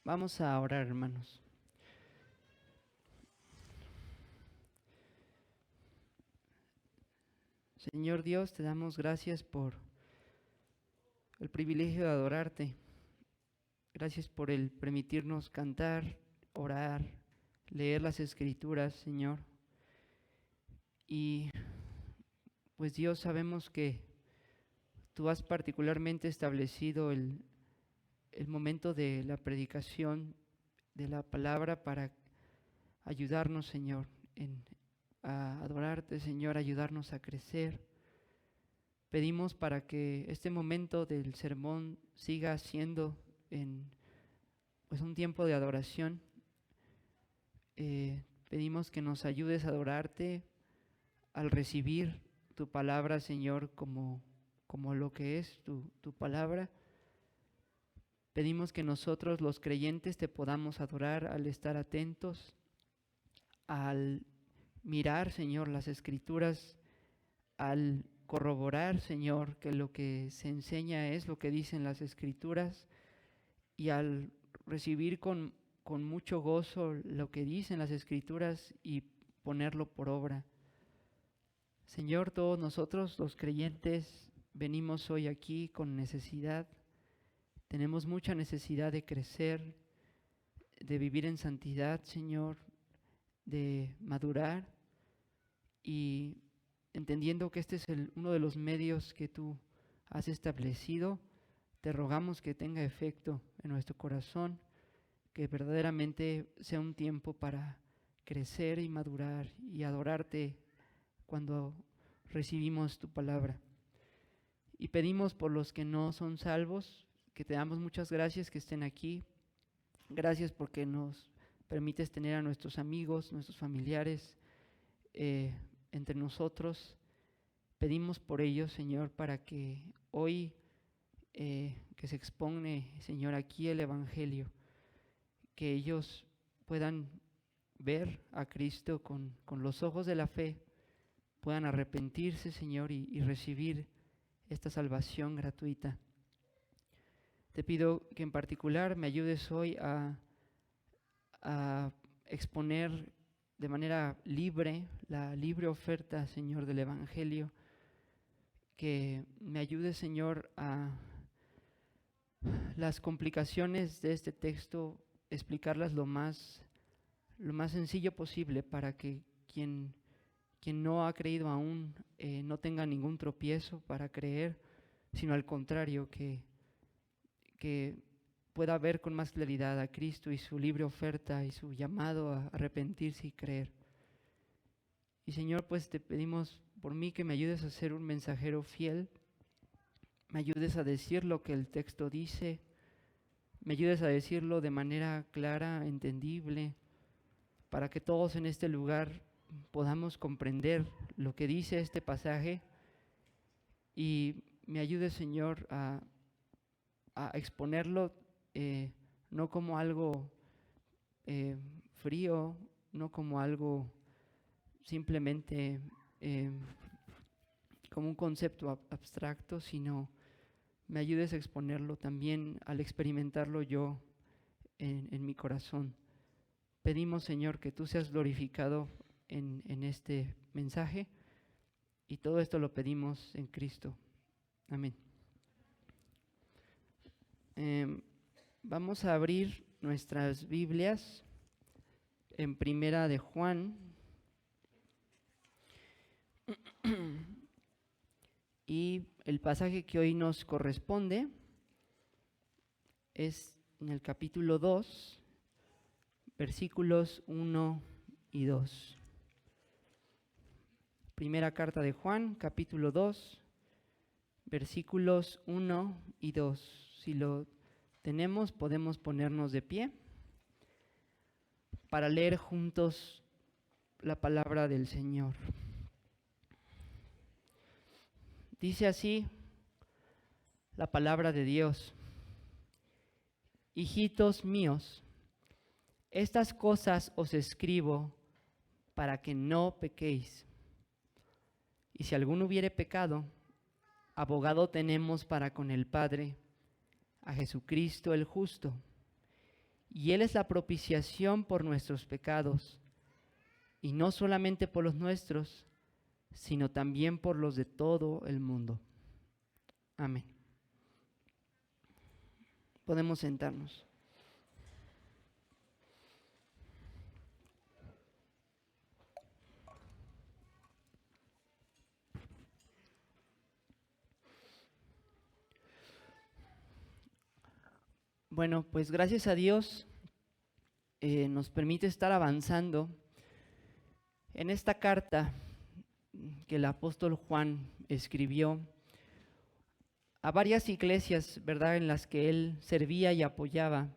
Vamos a orar, hermanos. Señor Dios, te damos gracias por el privilegio de adorarte. Gracias por el permitirnos cantar, orar, leer las Escrituras, Señor. Y pues Dios, sabemos que tú has particularmente establecido el momento de la predicación de la palabra para ayudarnos, Señor, a adorarte, Señor, ayudarnos a crecer. Pedimos para que este momento del sermón siga siendo pues un tiempo de adoración. Pedimos que nos ayudes a adorarte al recibir tu palabra, Señor, como lo que es tu palabra. Pedimos que nosotros los creyentes te podamos adorar al estar atentos, al mirar, Señor, las Escrituras, al corroborar, Señor, que lo que se enseña es lo que dicen las Escrituras, y al recibir con mucho gozo lo que dicen las Escrituras y ponerlo por obra. Señor, todos nosotros los creyentes venimos hoy aquí con necesidad. Tenemos mucha necesidad de crecer, de vivir en santidad, Señor, de madurar, y entendiendo que este es uno de los medios que tú has establecido, te rogamos que tenga efecto en nuestro corazón, que verdaderamente sea un tiempo para crecer y madurar y adorarte cuando recibimos tu palabra. Y pedimos por los que no son salvos, que te damos muchas gracias que estén aquí. Gracias porque nos permites tener a nuestros amigos, nuestros familiares entre nosotros. Pedimos por ellos, Señor, para que hoy que se expone, Señor, aquí el Evangelio, que ellos puedan ver a Cristo con los ojos de la fe, puedan arrepentirse, Señor, y recibir esta salvación gratuita. Te pido que en particular me ayudes hoy a exponer de manera libre la libre oferta, Señor, del Evangelio. Que me ayude, Señor, a las complicaciones de este texto, explicarlas lo más sencillo posible, para que quien no ha creído aún no tenga ningún tropiezo para creer, sino al contrario, que pueda ver con más claridad a Cristo y su libre oferta y su llamado a arrepentirse y creer. Y Señor, pues te pedimos por mí que me ayudes a ser un mensajero fiel, me ayudes a decir lo que el texto dice, me ayudes a decirlo de manera clara, entendible, para que todos en este lugar podamos comprender lo que dice este pasaje, y me ayudes, Señor, a exponerlo no como algo frío, no como algo simplemente como un concepto abstracto, sino me ayudes a exponerlo también al experimentarlo yo en mi corazón. Pedimos, Señor, que tú seas glorificado en este mensaje, y todo esto lo pedimos en Cristo. Amén. Vamos a abrir nuestras Biblias en Primera de Juan. Y el pasaje que hoy nos corresponde es en el capítulo 2, versículos 1 y 2. Primera carta de Juan, capítulo 2, versículos 1 y 2. Si lo tenemos, podemos ponernos de pie para leer juntos la palabra del Señor. Dice así la palabra de Dios: Hijitos míos, estas cosas os escribo para que no pequéis. Y si alguno hubiere pecado, abogado tenemos para con el Padre, a Jesucristo el justo. y Él es la propiciación por nuestros pecados, y no solamente por los nuestros, sino también por los de todo el mundo. Amén. Podemos sentarnos. Bueno, pues gracias a Dios nos permite estar avanzando en esta carta que el apóstol Juan escribió a varias iglesias, ¿verdad?, en las que él servía y apoyaba,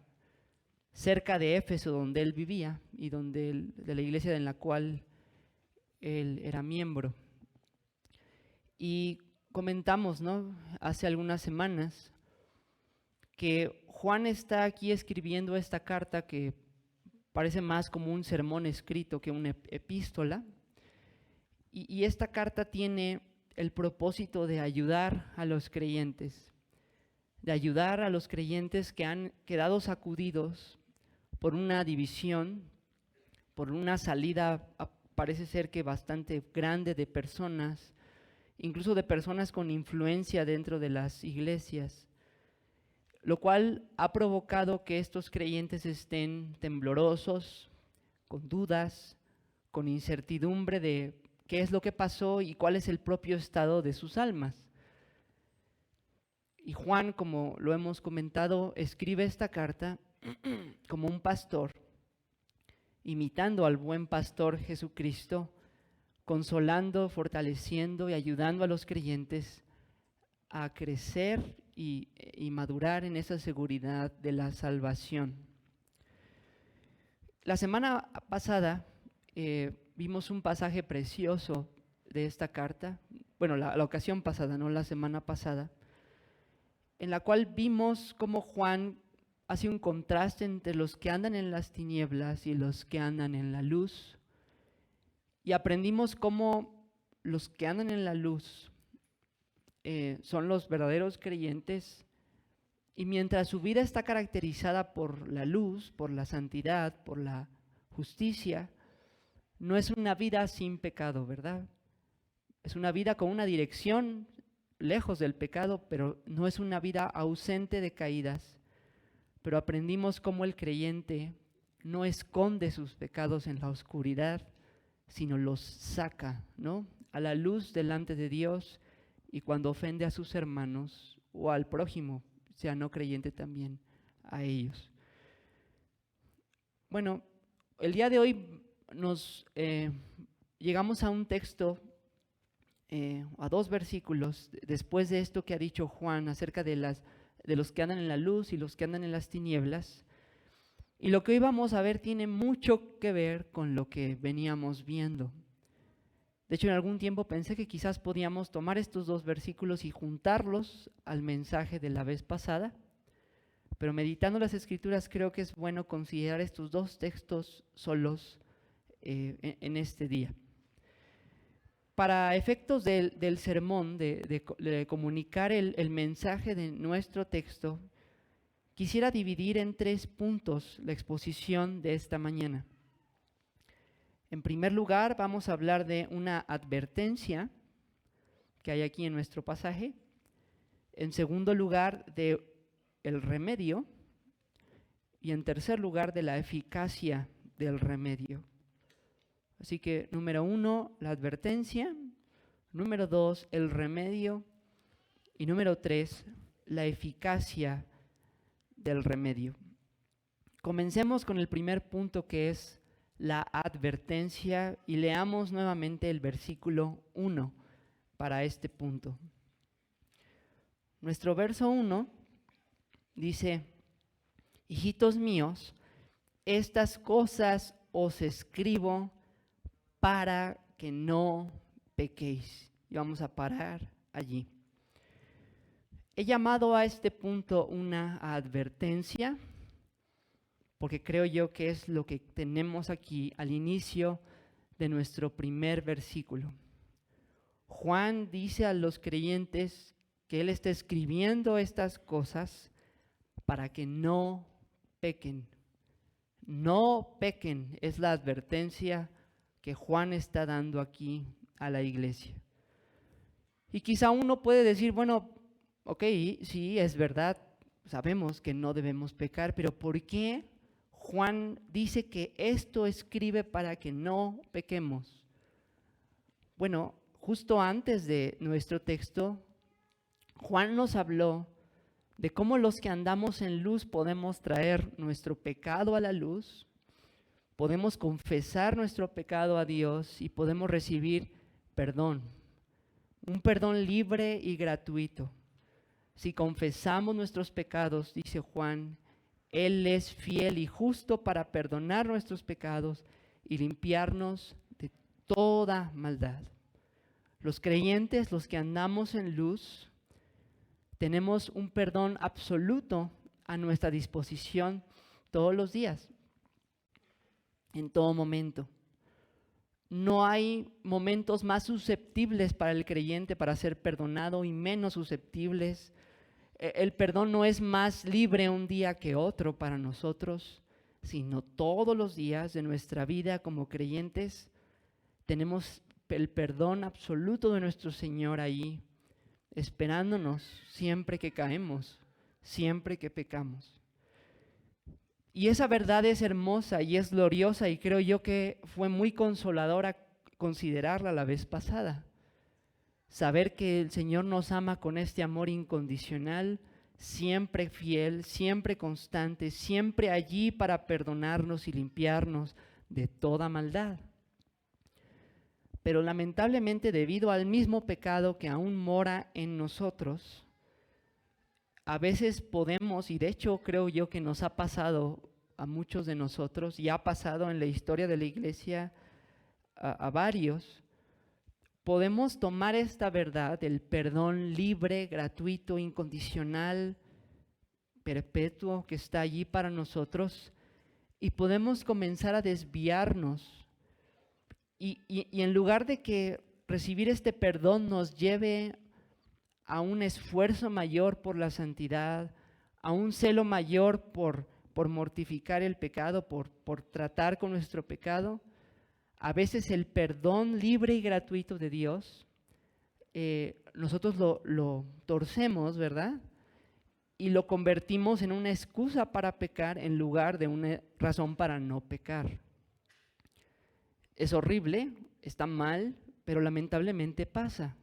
cerca de Éfeso, donde él vivía y de la iglesia en la cual él era miembro. Y comentamos, ¿no?, hace algunas semanas que Juan está aquí escribiendo esta carta que parece más como un sermón escrito que una epístola. Y esta carta tiene el propósito de ayudar a los creyentes, que han quedado sacudidos por una división, por una salida, parece ser que bastante grande de personas, incluso de personas con influencia dentro de las iglesias, lo cual ha provocado que estos creyentes estén temblorosos, con dudas, con incertidumbre de qué es lo que pasó y cuál es el propio estado de sus almas. Y Juan, como lo hemos comentado, escribe esta carta como un pastor, imitando al buen pastor Jesucristo, consolando, fortaleciendo y ayudando a los creyentes a crecer y madurar en esa seguridad de la salvación. La semana pasada vimos un pasaje precioso de esta carta, bueno, la ocasión pasada, no la semana pasada, en la cual vimos cómo Juan hace un contraste entre los que andan en las tinieblas y los que andan en la luz, y aprendimos cómo los que andan en la luz son los verdaderos creyentes, y mientras su vida está caracterizada por la luz, por la santidad, por la justicia, no es una vida sin pecado, ¿verdad? Es una vida con una dirección lejos del pecado, pero no es una vida ausente de caídas. Pero aprendimos cómo el creyente no esconde sus pecados en la oscuridad, sino los saca, ¿no?, a la luz delante de Dios, y cuando ofende a sus hermanos o al prójimo, sea no creyente también, a ellos. Bueno, el día de hoy nos llegamos a un texto, a dos versículos, después de esto que ha dicho Juan acerca de los que andan en la luz y los que andan en las tinieblas. Y lo que hoy vamos a ver tiene mucho que ver con lo que veníamos viendo. De hecho, en algún tiempo pensé que quizás podíamos tomar estos dos versículos y juntarlos al mensaje de la vez pasada, pero meditando las Escrituras creo que es bueno considerar estos dos textos solos en este día. Para efectos del sermón, de comunicar el mensaje de nuestro texto, quisiera dividir en 3 puntos la exposición de esta mañana. En primer lugar, vamos a hablar de una advertencia que hay aquí en nuestro pasaje. En segundo lugar, de el remedio. Y en tercer lugar, de la eficacia del remedio. Así que, número 1, la advertencia. Número 2, el remedio. Y número 3, la eficacia del remedio. Comencemos con el primer punto, que es la advertencia, y leamos nuevamente el versículo 1 para este punto. Nuestro verso 1 dice: hijitos míos, estas cosas os escribo para que no pequéis. Y vamos a parar allí. He llamado a este punto una advertencia, porque creo yo que es lo que tenemos aquí al inicio de nuestro primer versículo. Juan dice a los creyentes que él está escribiendo estas cosas para que no pequen. No pequen, es la advertencia que Juan está dando aquí a la iglesia. Y quizá uno puede decir, bueno, ok, sí, es verdad, sabemos que no debemos pecar, pero ¿por qué Juan dice que esto escribe para que no pequemos? Bueno, justo antes de nuestro texto, Juan nos habló de cómo los que andamos en luz podemos traer nuestro pecado a la luz, podemos confesar nuestro pecado a Dios y podemos recibir perdón, un perdón libre y gratuito. Si confesamos nuestros pecados, dice Juan, Él es fiel y justo para perdonar nuestros pecados y limpiarnos de toda maldad. Los creyentes, los que andamos en luz, tenemos un perdón absoluto a nuestra disposición todos los días, en todo momento. No hay momentos más susceptibles para el creyente para ser perdonado y menos susceptibles. El perdón no es más libre un día que otro para nosotros, sino todos los días de nuestra vida como creyentes tenemos el perdón absoluto de nuestro Señor ahí, esperándonos siempre que caemos, siempre que pecamos. Y esa verdad es hermosa y es gloriosa y creo yo que fue muy consoladora considerarla la vez pasada. Saber que el Señor nos ama con este amor incondicional, siempre fiel, siempre constante, siempre allí para perdonarnos y limpiarnos de toda maldad. Pero lamentablemente, debido al mismo pecado que aún mora en nosotros, a veces podemos, y de hecho creo yo que nos ha pasado a muchos de nosotros, y ha pasado en la historia de la iglesia a varios, podemos tomar esta verdad, el perdón libre, gratuito, incondicional, perpetuo que está allí para nosotros, y podemos comenzar a desviarnos. Y en lugar de que recibir este perdón nos lleve a un esfuerzo mayor por la santidad, a un celo mayor por mortificar el pecado, por tratar con nuestro pecado, a veces el perdón libre y gratuito de Dios, nosotros lo torcemos, ¿verdad? Y lo convertimos en una excusa para pecar en lugar de una razón para no pecar. Es horrible, está mal, pero lamentablemente pasa.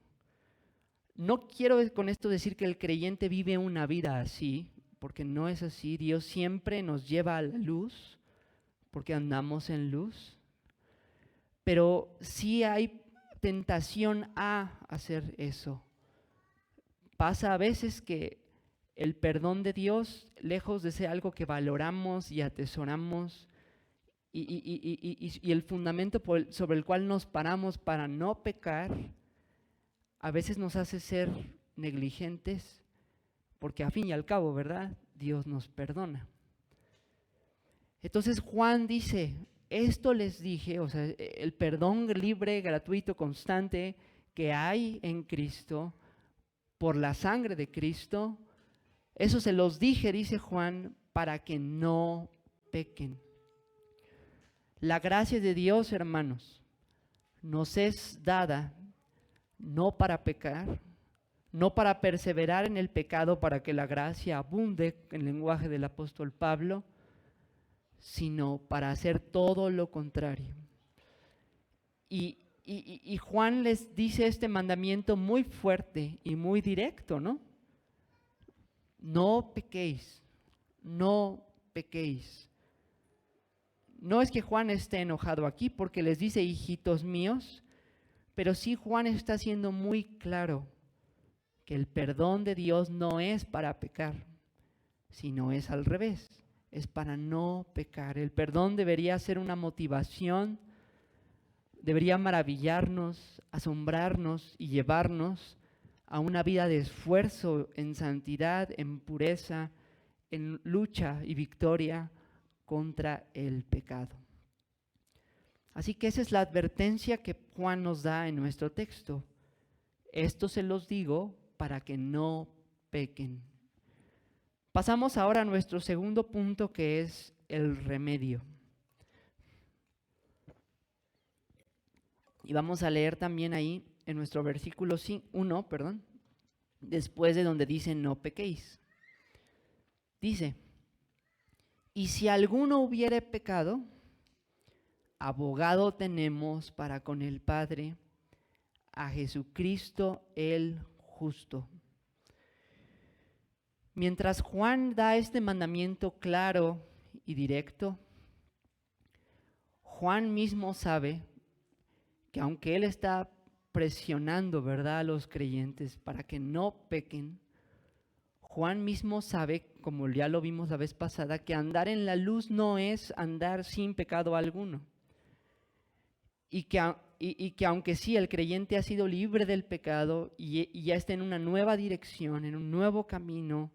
No quiero con esto decir que el creyente vive una vida así, porque no es así. Dios siempre nos lleva a la luz, porque andamos en luz. Pero sí hay tentación a hacer eso. Pasa a veces que el perdón de Dios, lejos de ser algo que valoramos y atesoramos, y el fundamento sobre el cual nos paramos para no pecar, a veces nos hace ser negligentes, porque a fin y al cabo, ¿verdad? Dios nos perdona. Entonces Juan dice, esto les dije, o sea, el perdón libre, gratuito, constante que hay en Cristo, por la sangre de Cristo, eso se los dije, dice Juan, para que no pequen. La gracia de Dios, hermanos, nos es dada no para pecar, no para perseverar en el pecado para que la gracia abunde, en el lenguaje del apóstol Pablo, sino para hacer todo lo contrario. Y Juan les dice este mandamiento muy fuerte y muy directo, ¿no? No pequéis, no pequéis. No es que Juan esté enojado aquí porque les dice hijitos míos, pero sí Juan está siendo muy claro que el perdón de Dios no es para pecar, sino es al revés, es para no pecar. El perdón debería ser una motivación, debería maravillarnos, asombrarnos y llevarnos a una vida de esfuerzo en santidad, en pureza, en lucha y victoria contra el pecado. Así que esa es la advertencia que Juan nos da en nuestro texto. Esto se los digo para que no pequen. Pasamos ahora a nuestro segundo punto, que es el remedio. Y vamos a leer también ahí en nuestro versículo 1, después de donde dice no pequéis. Dice, y si alguno hubiere pecado, abogado tenemos para con el Padre, a Jesucristo el justo. Mientras Juan da este mandamiento claro y directo, Juan mismo sabe que aunque él está presionando, ¿verdad?, a los creyentes para que no pequen, Juan mismo sabe, como ya lo vimos la vez pasada, que andar en la luz no es andar sin pecado alguno. Y que aunque sí el creyente ha sido libre del pecado y ya está en una nueva dirección, en un nuevo camino,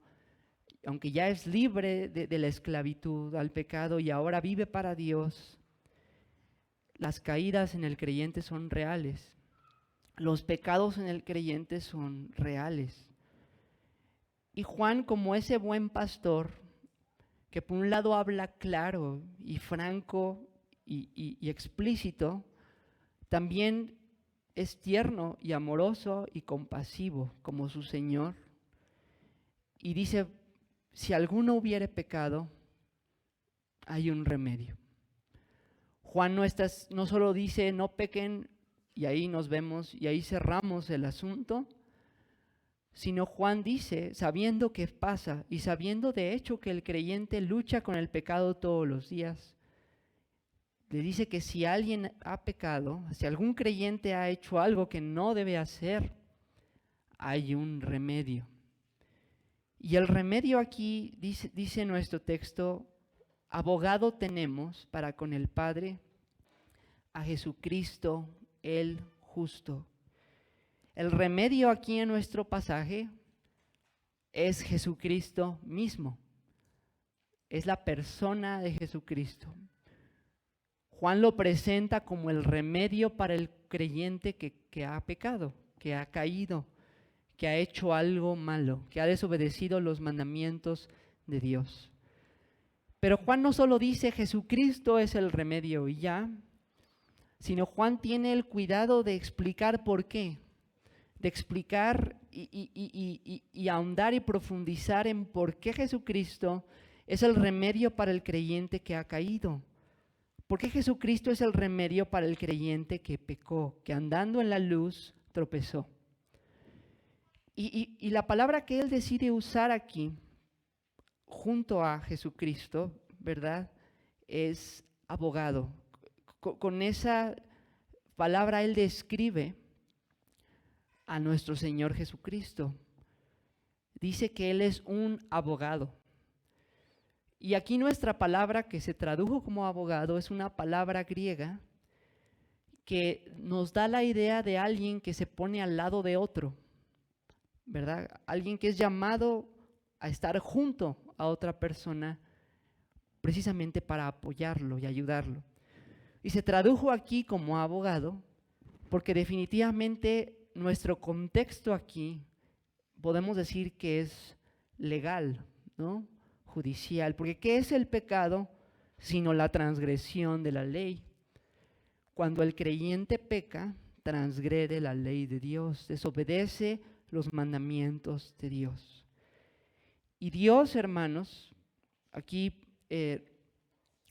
aunque ya es libre de la esclavitud al pecado y ahora vive para Dios, las caídas en el creyente son reales. Los pecados en el creyente son reales. Y Juan, como ese buen pastor, que por un lado habla claro y franco y explícito, también es tierno y amoroso y compasivo como su Señor. Y dice, si alguno hubiere pecado, hay un remedio. Juan no solo dice no pequen y ahí nos vemos y ahí cerramos el asunto, sino Juan dice, sabiendo qué pasa y sabiendo de hecho que el creyente lucha con el pecado todos los días, le dice que si alguien ha pecado, si algún creyente ha hecho algo que no debe hacer, hay un remedio. Y el remedio aquí, dice nuestro texto, abogado tenemos para con el Padre, a Jesucristo el justo. El remedio aquí en nuestro pasaje es Jesucristo mismo. Es la persona de Jesucristo. Juan lo presenta como el remedio para el creyente que ha pecado, que ha caído, que ha hecho algo malo, que ha desobedecido los mandamientos de Dios. Pero Juan no solo dice Jesucristo es el remedio y ya, sino Juan tiene el cuidado de explicar por qué, de explicar y ahondar y profundizar en por qué Jesucristo es el remedio para el creyente que ha caído. ¿Por qué Jesucristo es el remedio para el creyente que pecó, que andando en la luz tropezó? Y la palabra que él decide usar aquí, junto a Jesucristo, ¿verdad?, es abogado. Con esa palabra él describe a nuestro Señor Jesucristo. Dice que Él es un abogado. Y aquí nuestra palabra que se tradujo como abogado es una palabra griega que nos da la idea de alguien que se pone al lado de otro, ¿verdad? Alguien que es llamado a estar junto a otra persona precisamente para apoyarlo y ayudarlo. Y se tradujo aquí como abogado porque definitivamente nuestro contexto aquí podemos decir que es legal, ¿no?, judicial, porque ¿qué es el pecado sino la transgresión de la ley? Cuando el creyente peca, transgrede la ley de Dios, desobedece los mandamientos de Dios. Y Dios, hermanos, aquí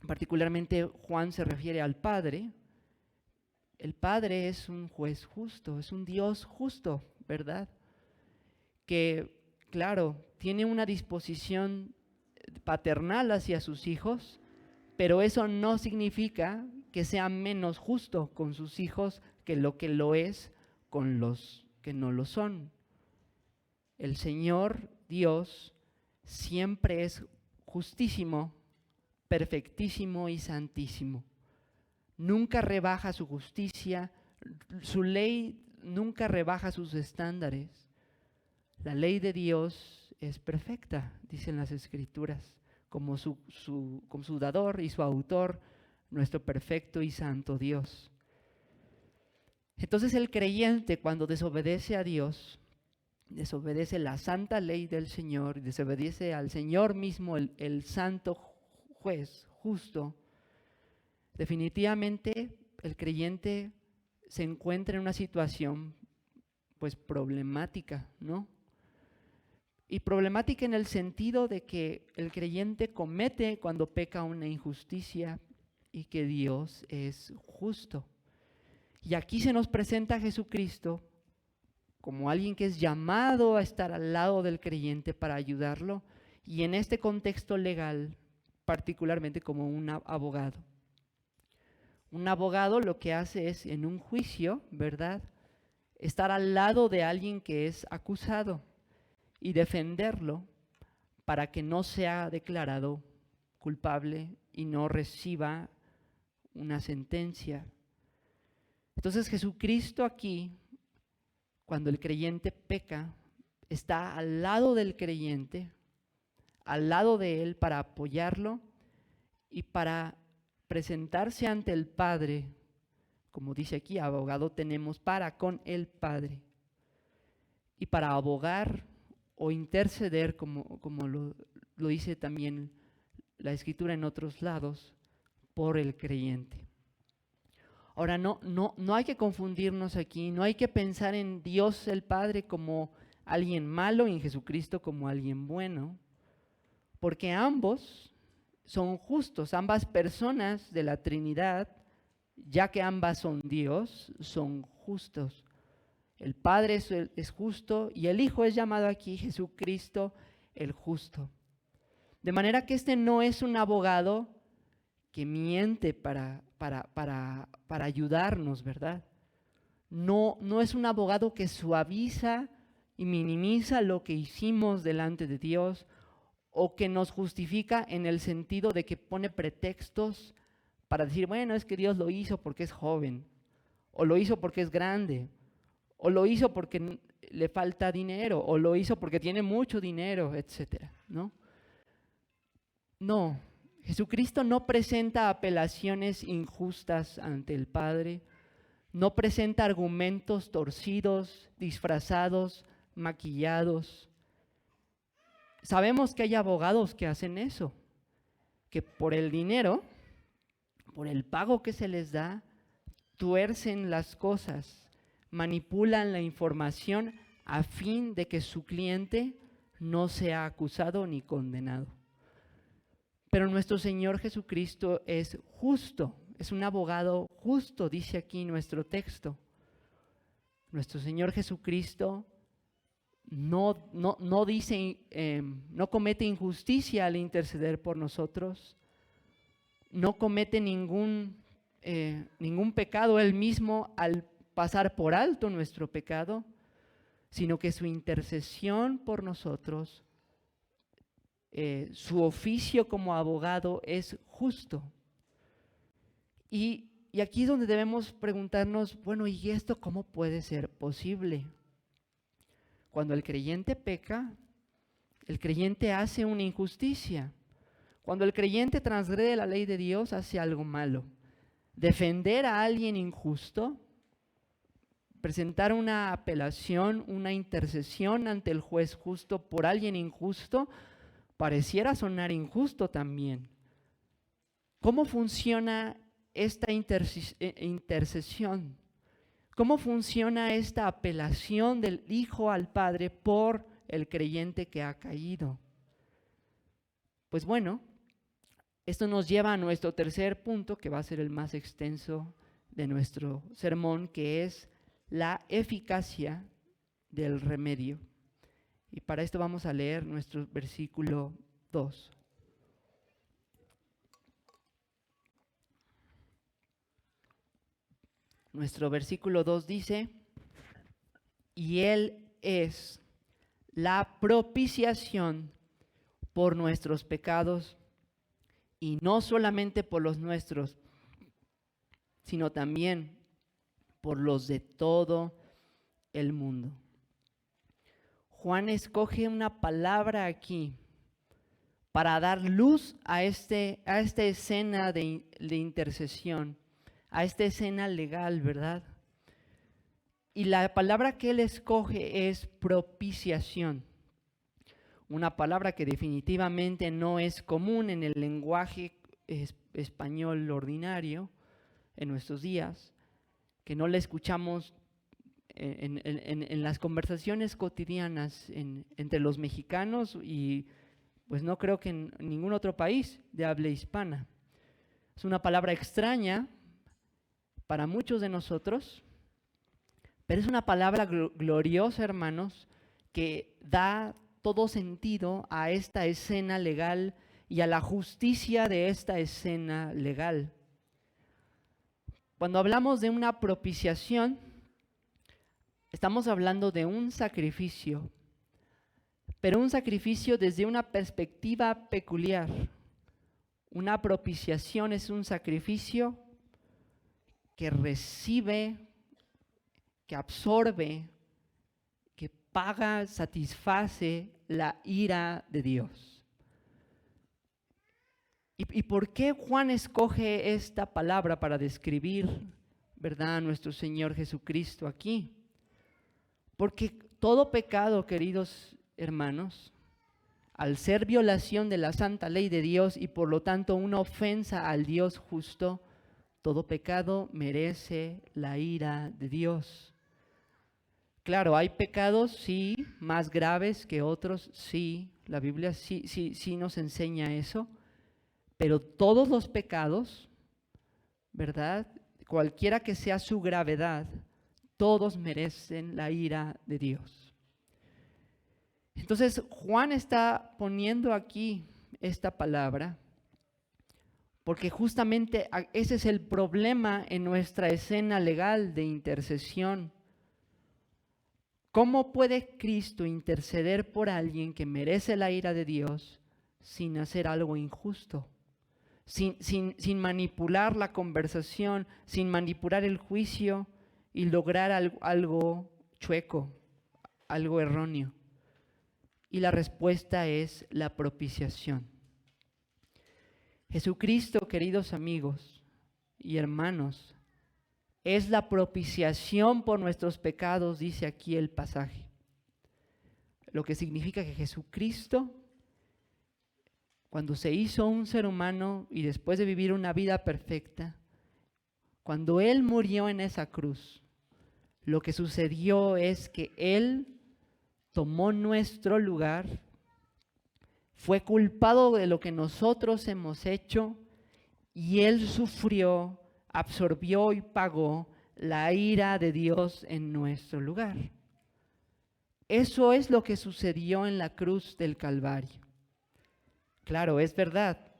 particularmente Juan se refiere al Padre. El Padre es un juez justo, es un Dios justo, ¿verdad? Que, claro, tiene una disposición paternal hacia sus hijos, pero eso no significa que sea menos justo con sus hijos que lo es con los que no lo son. El Señor Dios siempre es justísimo, perfectísimo y santísimo. Nunca rebaja su justicia, su ley nunca rebaja sus estándares. La ley de Dios es perfecta, dicen las Escrituras, como su dador y su autor, nuestro perfecto y santo Dios. Entonces el creyente, cuando desobedece a Dios, desobedece la santa ley del Señor, desobedece al Señor mismo, el santo juez justo, definitivamente el creyente se encuentra en una situación pues problemática, ¿no? Y problemática en el sentido de que el creyente comete cuando peca una injusticia y que Dios es justo. Y aquí se nos presenta a Jesucristo como alguien que es llamado a estar al lado del creyente para ayudarlo, y en este contexto legal, particularmente como un abogado. Un abogado lo que hace es, en un juicio, ¿verdad?, estar al lado de alguien que es acusado y defenderlo para que no sea declarado culpable y no reciba una sentencia. Entonces Jesucristo aquí, cuando el creyente peca, está al lado del creyente, al lado de él para apoyarlo y para presentarse ante el Padre. Como dice aquí, abogado tenemos para con el Padre. Y para abogar o interceder, como lo dice también la Escritura en otros lados, por el creyente. Ahora, no hay que confundirnos aquí, no hay que pensar en Dios el Padre como alguien malo y en Jesucristo como alguien bueno, porque ambos son justos, ambas personas de la Trinidad, ya que ambas son Dios, son justos. El Padre es justo y el Hijo es llamado aquí Jesucristo el justo. De manera que este no es un abogado que miente para ayudarnos, ¿verdad? No es un abogado que suaviza y minimiza lo que hicimos delante de Dios o que nos justifica en el sentido de que pone pretextos para decir, bueno, es que Dios lo hizo porque es joven, o lo hizo porque es grande, o lo hizo porque le falta dinero, o lo hizo porque tiene mucho dinero, etcétera, ¿no? No, Jesucristo no presenta apelaciones injustas ante el Padre, no presenta argumentos torcidos, disfrazados, maquillados. Sabemos que hay abogados que hacen eso, que por el dinero, por el pago que se les da, tuercen las cosas, manipulan la información a fin de que su cliente no sea acusado ni condenado. Pero nuestro Señor Jesucristo es justo, es un abogado justo, dice aquí nuestro texto. Nuestro Señor Jesucristo no comete injusticia al interceder por nosotros, no comete ningún pecado Él mismo al pasar por alto nuestro pecado, sino que su intercesión por nosotros, su oficio como abogado es justo. Y aquí es donde debemos preguntarnos, bueno, ¿y esto cómo puede ser posible? Cuando el creyente peca, el creyente hace una injusticia. Cuando el creyente transgrede la ley de Dios, hace algo malo. Defender a alguien injusto, presentar una apelación, una intercesión ante el juez justo por alguien injusto, pareciera sonar injusto también. ¿Cómo funciona esta intercesión? ¿Cómo funciona esta apelación del Hijo al Padre por el creyente que ha caído? Pues bueno, esto nos lleva a nuestro tercer punto, que va a ser el más extenso de nuestro sermón, que es la eficacia del remedio. Y para esto vamos a leer nuestro versículo 2. Nuestro versículo 2 dice, y Él es la propiciación por nuestros pecados, y no solamente por los nuestros, sino también por los de todo el mundo. Juan escoge una palabra aquí para dar luz a esta escena de intercesión, a esta escena legal, ¿verdad? Y la palabra que él escoge es propiciación. Una palabra que definitivamente no es común en el lenguaje español ordinario en nuestros días, que no la escuchamos en las conversaciones cotidianas entre los mexicanos y pues no creo que en ningún otro país de habla hispana. Es una palabra extraña para muchos de nosotros, pero es una palabra gloriosa, hermanos, que da todo sentido a esta escena legal y a la justicia de esta escena legal. Cuando hablamos de una propiciación, estamos hablando de un sacrificio, pero un sacrificio desde una perspectiva peculiar. Una propiciación es un sacrificio que recibe, que absorbe, que paga, satisface la ira de Dios. ¿Y por qué Juan escoge esta palabra para describir, verdad, a nuestro Señor Jesucristo aquí? Porque todo pecado, queridos hermanos, al ser violación de la santa ley de Dios y por lo tanto una ofensa al Dios justo, todo pecado merece la ira de Dios. Claro, hay pecados, sí, más graves que otros, sí, la Biblia sí nos enseña eso, pero todos los pecados, ¿verdad? Cualquiera que sea su gravedad, todos merecen la ira de Dios. Entonces, Juan está poniendo aquí esta palabra porque justamente ese es el problema en nuestra escena legal de intercesión. ¿Cómo puede Cristo interceder por alguien que merece la ira de Dios sin hacer algo injusto? Sin manipular la conversación, sin manipular el juicio y lograr algo chueco, algo erróneo. Y la respuesta es la propiciación. Jesucristo, queridos amigos y hermanos, es la propiciación por nuestros pecados, dice aquí el pasaje. Lo que significa que Jesucristo, cuando se hizo un ser humano y después de vivir una vida perfecta, cuando Él murió en esa cruz, lo que sucedió es que Él tomó nuestro lugar, fue culpado de lo que nosotros hemos hecho y Él sufrió, absorbió y pagó la ira de Dios en nuestro lugar. Eso es lo que sucedió en la cruz del Calvario. Claro, es verdad,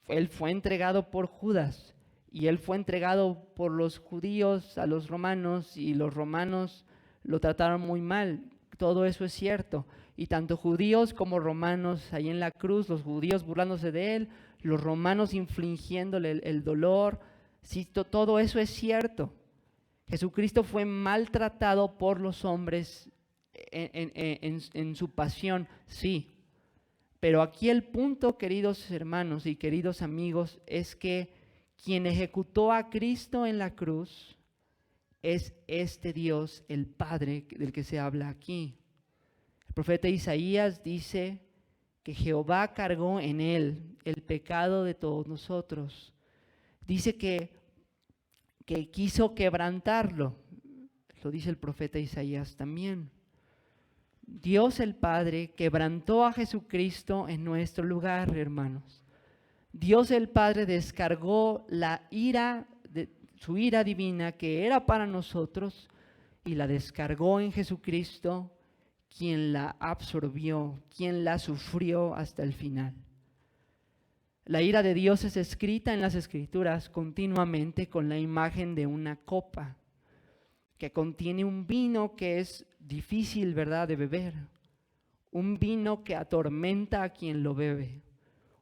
Él fue entregado por Judas y Él fue entregado por los judíos a los romanos y los romanos lo trataron muy mal. Todo eso es cierto. Y tanto judíos como romanos ahí en la cruz, los judíos burlándose de Él, los romanos infligiéndole el dolor. Sí, todo eso es cierto. Jesucristo fue maltratado por los hombres en su pasión, sí. Pero aquí el punto, queridos hermanos y queridos amigos, es que quien ejecutó a Cristo en la cruz es este Dios, el Padre del que se habla aquí. El profeta Isaías dice que Jehová cargó en Él el pecado de todos nosotros. Dice que quiso quebrantarlo. Lo dice el profeta Isaías también. Dios el Padre quebrantó a Jesucristo en nuestro lugar, hermanos. Dios el Padre descargó su ira divina que era para nosotros y la descargó en Jesucristo, quien la absorbió, quien la sufrió hasta el final. La ira de Dios es escrita en las Escrituras continuamente con la imagen de una copa que contiene un vino que es difícil, ¿verdad?, de beber. Un vino que atormenta a quien lo bebe.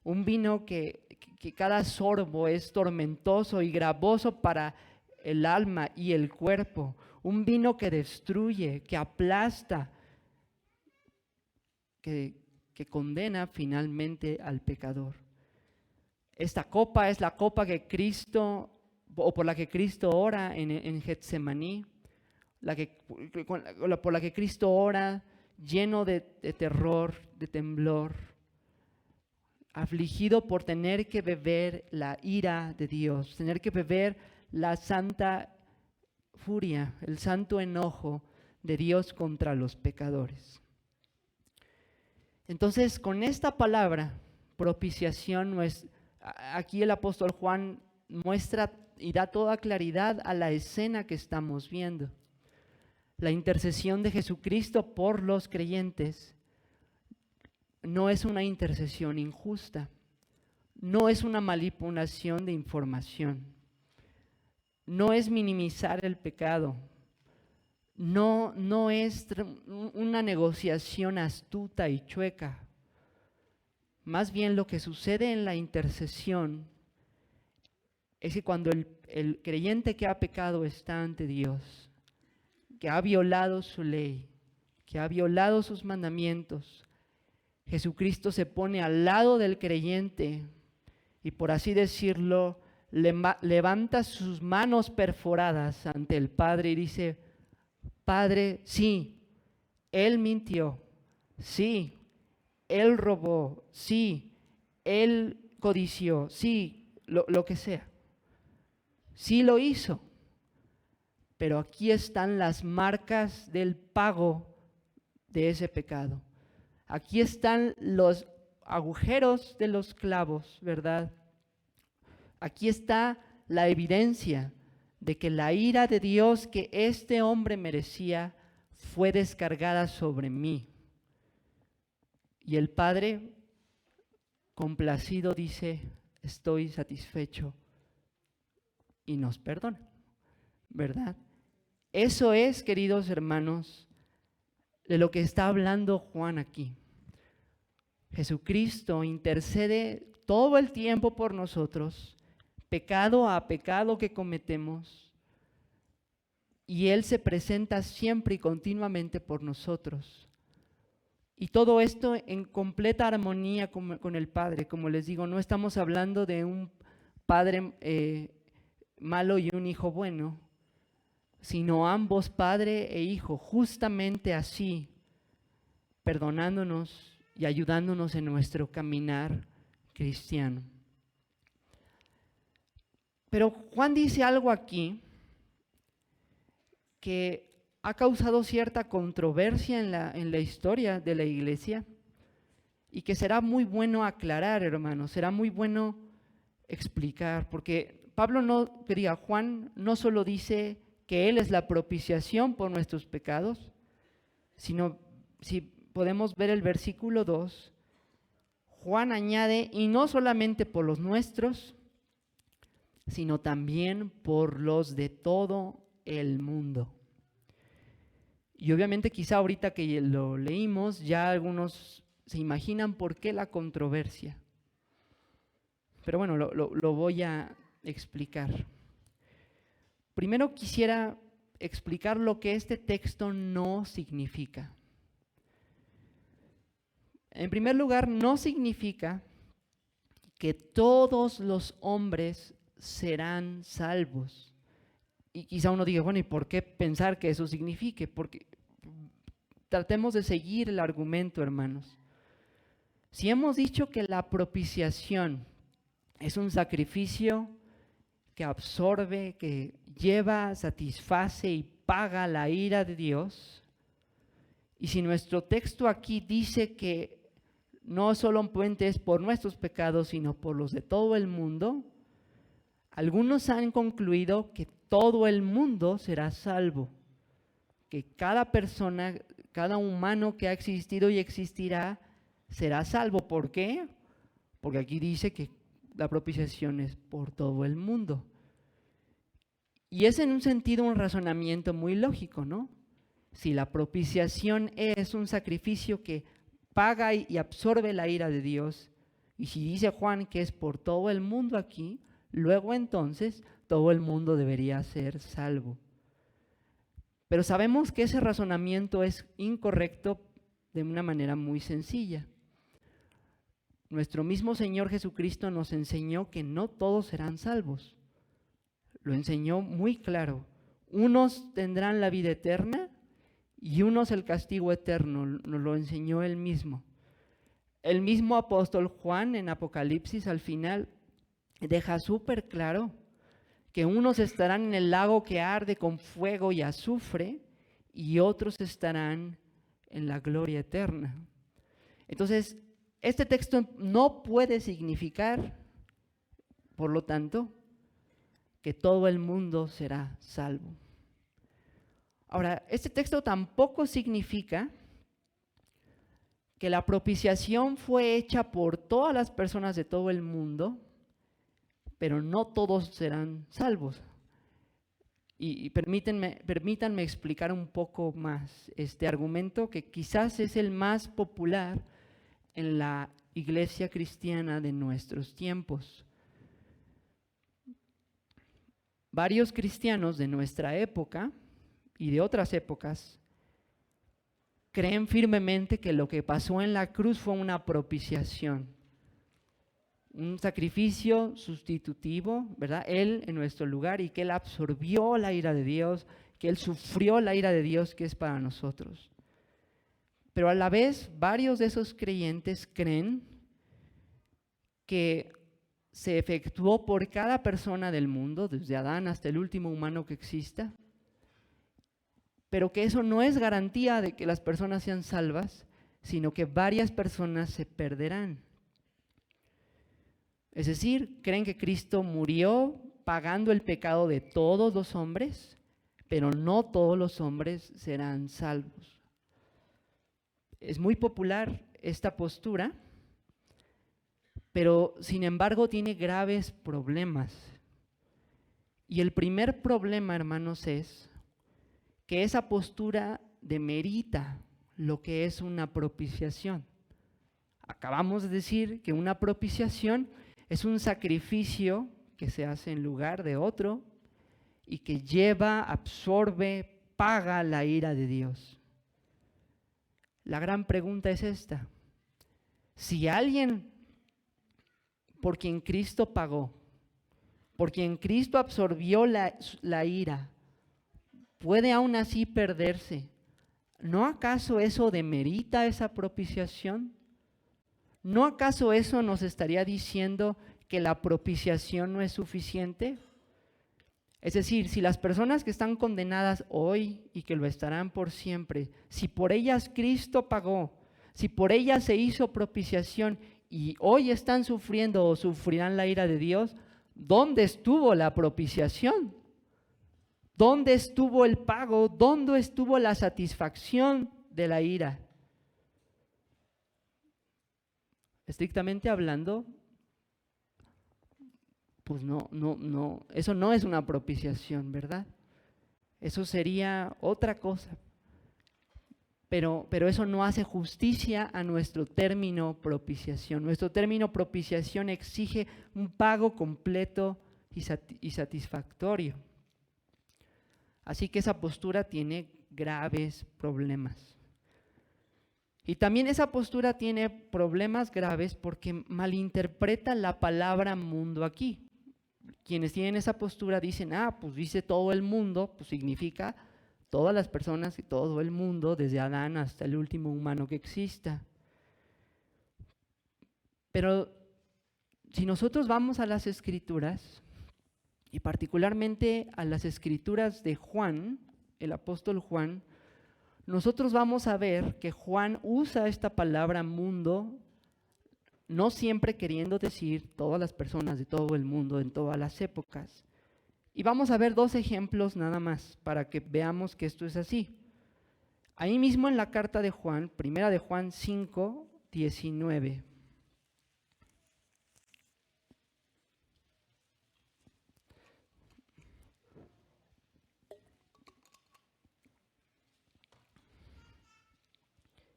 Un vino que cada sorbo es tormentoso y gravoso para el alma y el cuerpo. Un vino que destruye, que aplasta, que condena finalmente al pecador. Esta copa es la copa que Cristo, o por la que Cristo ora en Getsemaní, por la que Cristo ora lleno de terror, de temblor. afligido por tener que beber la ira de Dios, tener que beber la santa furia, el santo enojo de Dios contra los pecadores. Entonces, con esta palabra, propiciación, aquí el apóstol Juan muestra y da toda claridad a la escena que estamos viendo. La intercesión de Jesucristo por los creyentes no es una intercesión injusta, no es una manipulación de información, no es minimizar el pecado, no es una negociación astuta y chueca. Más bien lo que sucede en la intercesión es que cuando el creyente que ha pecado está ante Dios, que ha violado su ley, que ha violado sus mandamientos, Jesucristo se pone al lado del creyente y, por así decirlo, levanta sus manos perforadas ante el Padre y dice: Padre, sí, Él mintió, sí, Él robó, sí, Él codició, sí, lo que sea. Sí lo hizo, pero aquí están las marcas del pago de ese pecado. Aquí están los agujeros de los clavos, ¿verdad? Aquí está la evidencia de que la ira de Dios que este hombre merecía fue descargada sobre mí. Y el Padre, complacido, dice: estoy satisfecho, y nos perdona, ¿verdad? Eso es, queridos hermanos, de lo que está hablando Juan aquí. Jesucristo intercede todo el tiempo por nosotros, pecado a pecado que cometemos, y Él se presenta siempre y continuamente por nosotros. Y todo esto en completa armonía con el Padre. Como les digo, no estamos hablando de un padre malo y un hijo bueno, sino ambos, Padre e Hijo, justamente así, perdonándonos y ayudándonos en nuestro caminar cristiano. Pero Juan dice algo aquí que ha causado cierta controversia en la historia de la iglesia y que será muy bueno aclarar, hermanos, será muy bueno explicar, porque Juan no solo dice que Él es la propiciación por nuestros pecados, sino, si podemos ver el versículo 2, Juan añade: y no solamente por los nuestros, sino también por los de todo el mundo. Y obviamente quizá ahorita que lo leímos, ya algunos se imaginan por qué la controversia. Pero bueno, lo voy a explicar. Primero quisiera explicar lo que este texto no significa. En primer lugar, no significa que todos los hombres serán salvos. Y quizá uno diga: bueno, ¿y por qué pensar que eso signifique? Porque tratemos de seguir el argumento, hermanos. Si hemos dicho que la propiciación es un sacrificio que absorbe, que lleva, satisface y paga la ira de Dios, y si nuestro texto aquí dice que no solamente es por nuestros pecados, sino por los de todo el mundo, algunos han concluido que todo el mundo será salvo, que cada persona, cada humano que ha existido y existirá será salvo. ¿Por qué? Porque aquí dice que la propiciación es por todo el mundo. Y es en un sentido un razonamiento muy lógico, ¿no? Si la propiciación es un sacrificio que paga y absorbe la ira de Dios, y si dice Juan que es por todo el mundo aquí, luego entonces todo el mundo debería ser salvo. Pero sabemos que ese razonamiento es incorrecto de una manera muy sencilla. Nuestro mismo Señor Jesucristo nos enseñó que no todos serán salvos. Lo enseñó muy claro. Unos tendrán la vida eterna y unos el castigo eterno. Nos lo enseñó Él mismo. El mismo apóstol Juan en Apocalipsis al final deja súper claro que unos estarán en el lago que arde con fuego y azufre y otros estarán en la gloria eterna. Entonces, este texto no puede significar, por lo tanto, que todo el mundo será salvo. Ahora, este texto tampoco significa que la propiciación fue hecha por todas las personas de todo el mundo, pero no todos serán salvos. Y permítanme explicar un poco más este argumento que quizás es el más popular en la iglesia cristiana de nuestros tiempos. Varios cristianos de nuestra época y de otras épocas creen firmemente que lo que pasó en la cruz fue una propiciación, un sacrificio sustitutivo, ¿verdad? Él en nuestro lugar, y que Él absorbió la ira de Dios, que Él sufrió la ira de Dios que es para nosotros. Pero a la vez, varios de esos creyentes creen que se efectuó por cada persona del mundo, desde Adán hasta el último humano que exista, pero que eso no es garantía de que las personas sean salvas, sino que varias personas se perderán. Es decir, creen que Cristo murió pagando el pecado de todos los hombres, pero no todos los hombres serán salvos. Es muy popular esta postura, pero sin embargo tiene graves problemas. Y el primer problema, hermanos, es que esa postura demerita lo que es una propiciación. Acabamos de decir que una propiciación es un sacrificio que se hace en lugar de otro y que lleva, absorbe, paga la ira de Dios. La gran pregunta es esta: si alguien por quien Cristo pagó, por quien Cristo absorbió la ira, puede aún así perderse, ¿no acaso eso demerita esa propiciación? ¿No acaso eso nos estaría diciendo que la propiciación no es suficiente? Es decir, si las personas que están condenadas hoy y que lo estarán por siempre, si por ellas Cristo pagó, si por ellas se hizo propiciación y hoy están sufriendo o sufrirán la ira de Dios, ¿dónde estuvo la propiciación? ¿Dónde estuvo el pago? ¿Dónde estuvo la satisfacción de la ira? Estrictamente hablando, pues no, eso no es una propiciación, ¿verdad? Eso sería otra cosa. Pero eso no hace justicia a nuestro término propiciación. Nuestro término propiciación exige un pago completo y satisfactorio. Así que esa postura tiene graves problemas. Y también esa postura tiene problemas graves porque malinterpreta la palabra mundo aquí. Quienes tienen esa postura dicen, pues dice todo el mundo, pues significa todas las personas y todo el mundo, desde Adán hasta el último humano que exista. Pero si nosotros vamos a las Escrituras, y particularmente a las Escrituras de Juan, el apóstol Juan, nosotros vamos a ver que Juan usa esta palabra mundo, no siempre queriendo decir todas las personas de todo el mundo en todas las épocas. Y vamos a ver dos ejemplos nada más para que veamos que esto es así. Ahí mismo en la carta de Juan, primera de Juan 5, 19.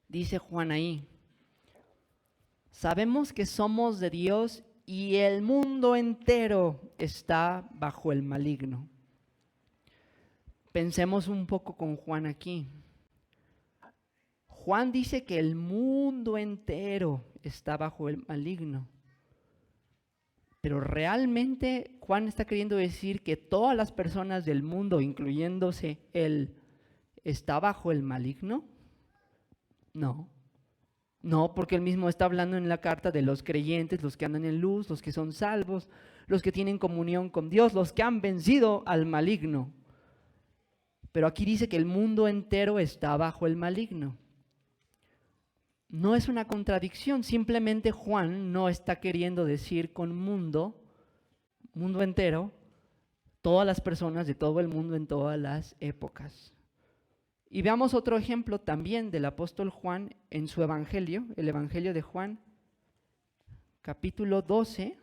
Dice Juan ahí: sabemos que somos de Dios y el mundo entero está bajo el maligno. Pensemos un poco con Juan aquí. Juan dice que el mundo entero está bajo el maligno. Pero realmente Juan está queriendo decir que todas las personas del mundo, incluyéndose él, está bajo el maligno. No. No, porque él mismo está hablando en la carta de los creyentes, los que andan en luz, los que son salvos, los que tienen comunión con Dios, los que han vencido al maligno. Pero aquí dice que el mundo entero está bajo el maligno. No es una contradicción, simplemente Juan no está queriendo decir con mundo entero, todas las personas de todo el mundo en todas las épocas. Y veamos otro ejemplo también del apóstol Juan en su evangelio, el evangelio de Juan, capítulo 12,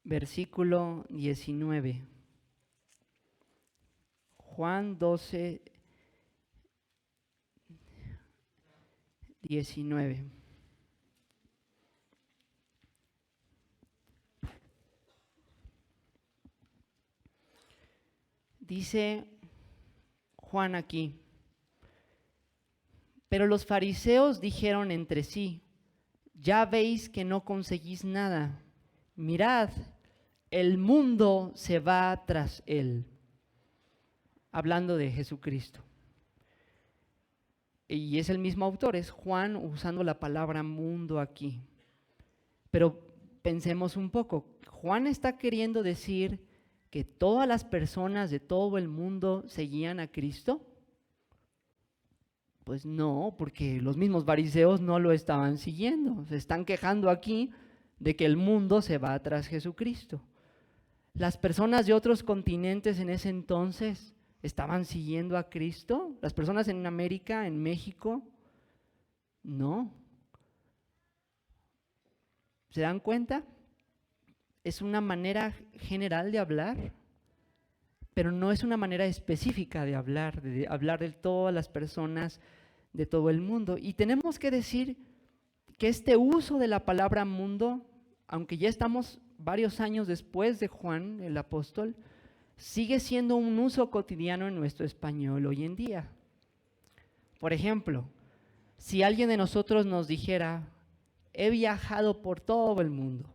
versículo 19. Juan 12, 19. Dice Juan aquí: pero los fariseos dijeron entre sí, ya veis que no conseguís nada, mirad, el mundo se va tras él. Hablando de Jesucristo. Y es el mismo autor, es Juan usando la palabra mundo aquí. Pero pensemos un poco, ¿Juan está queriendo decir que todas las personas de todo el mundo seguían a Cristo? Pues no, porque los mismos fariseos no lo estaban siguiendo. Se están quejando aquí de que el mundo se va tras Jesucristo. Las personas de otros continentes en ese entonces estaban siguiendo a Cristo. Las personas en América, en México, no. ¿Se dan cuenta? Es una manera general de hablar, pero no es una manera específica de hablar de todas las personas de todo el mundo. Y tenemos que decir que este uso de la palabra mundo, aunque ya estamos varios años después de Juan, el apóstol, sigue siendo un uso cotidiano en nuestro español hoy en día. Por ejemplo, si alguien de nosotros nos dijera, he viajado por todo el mundo,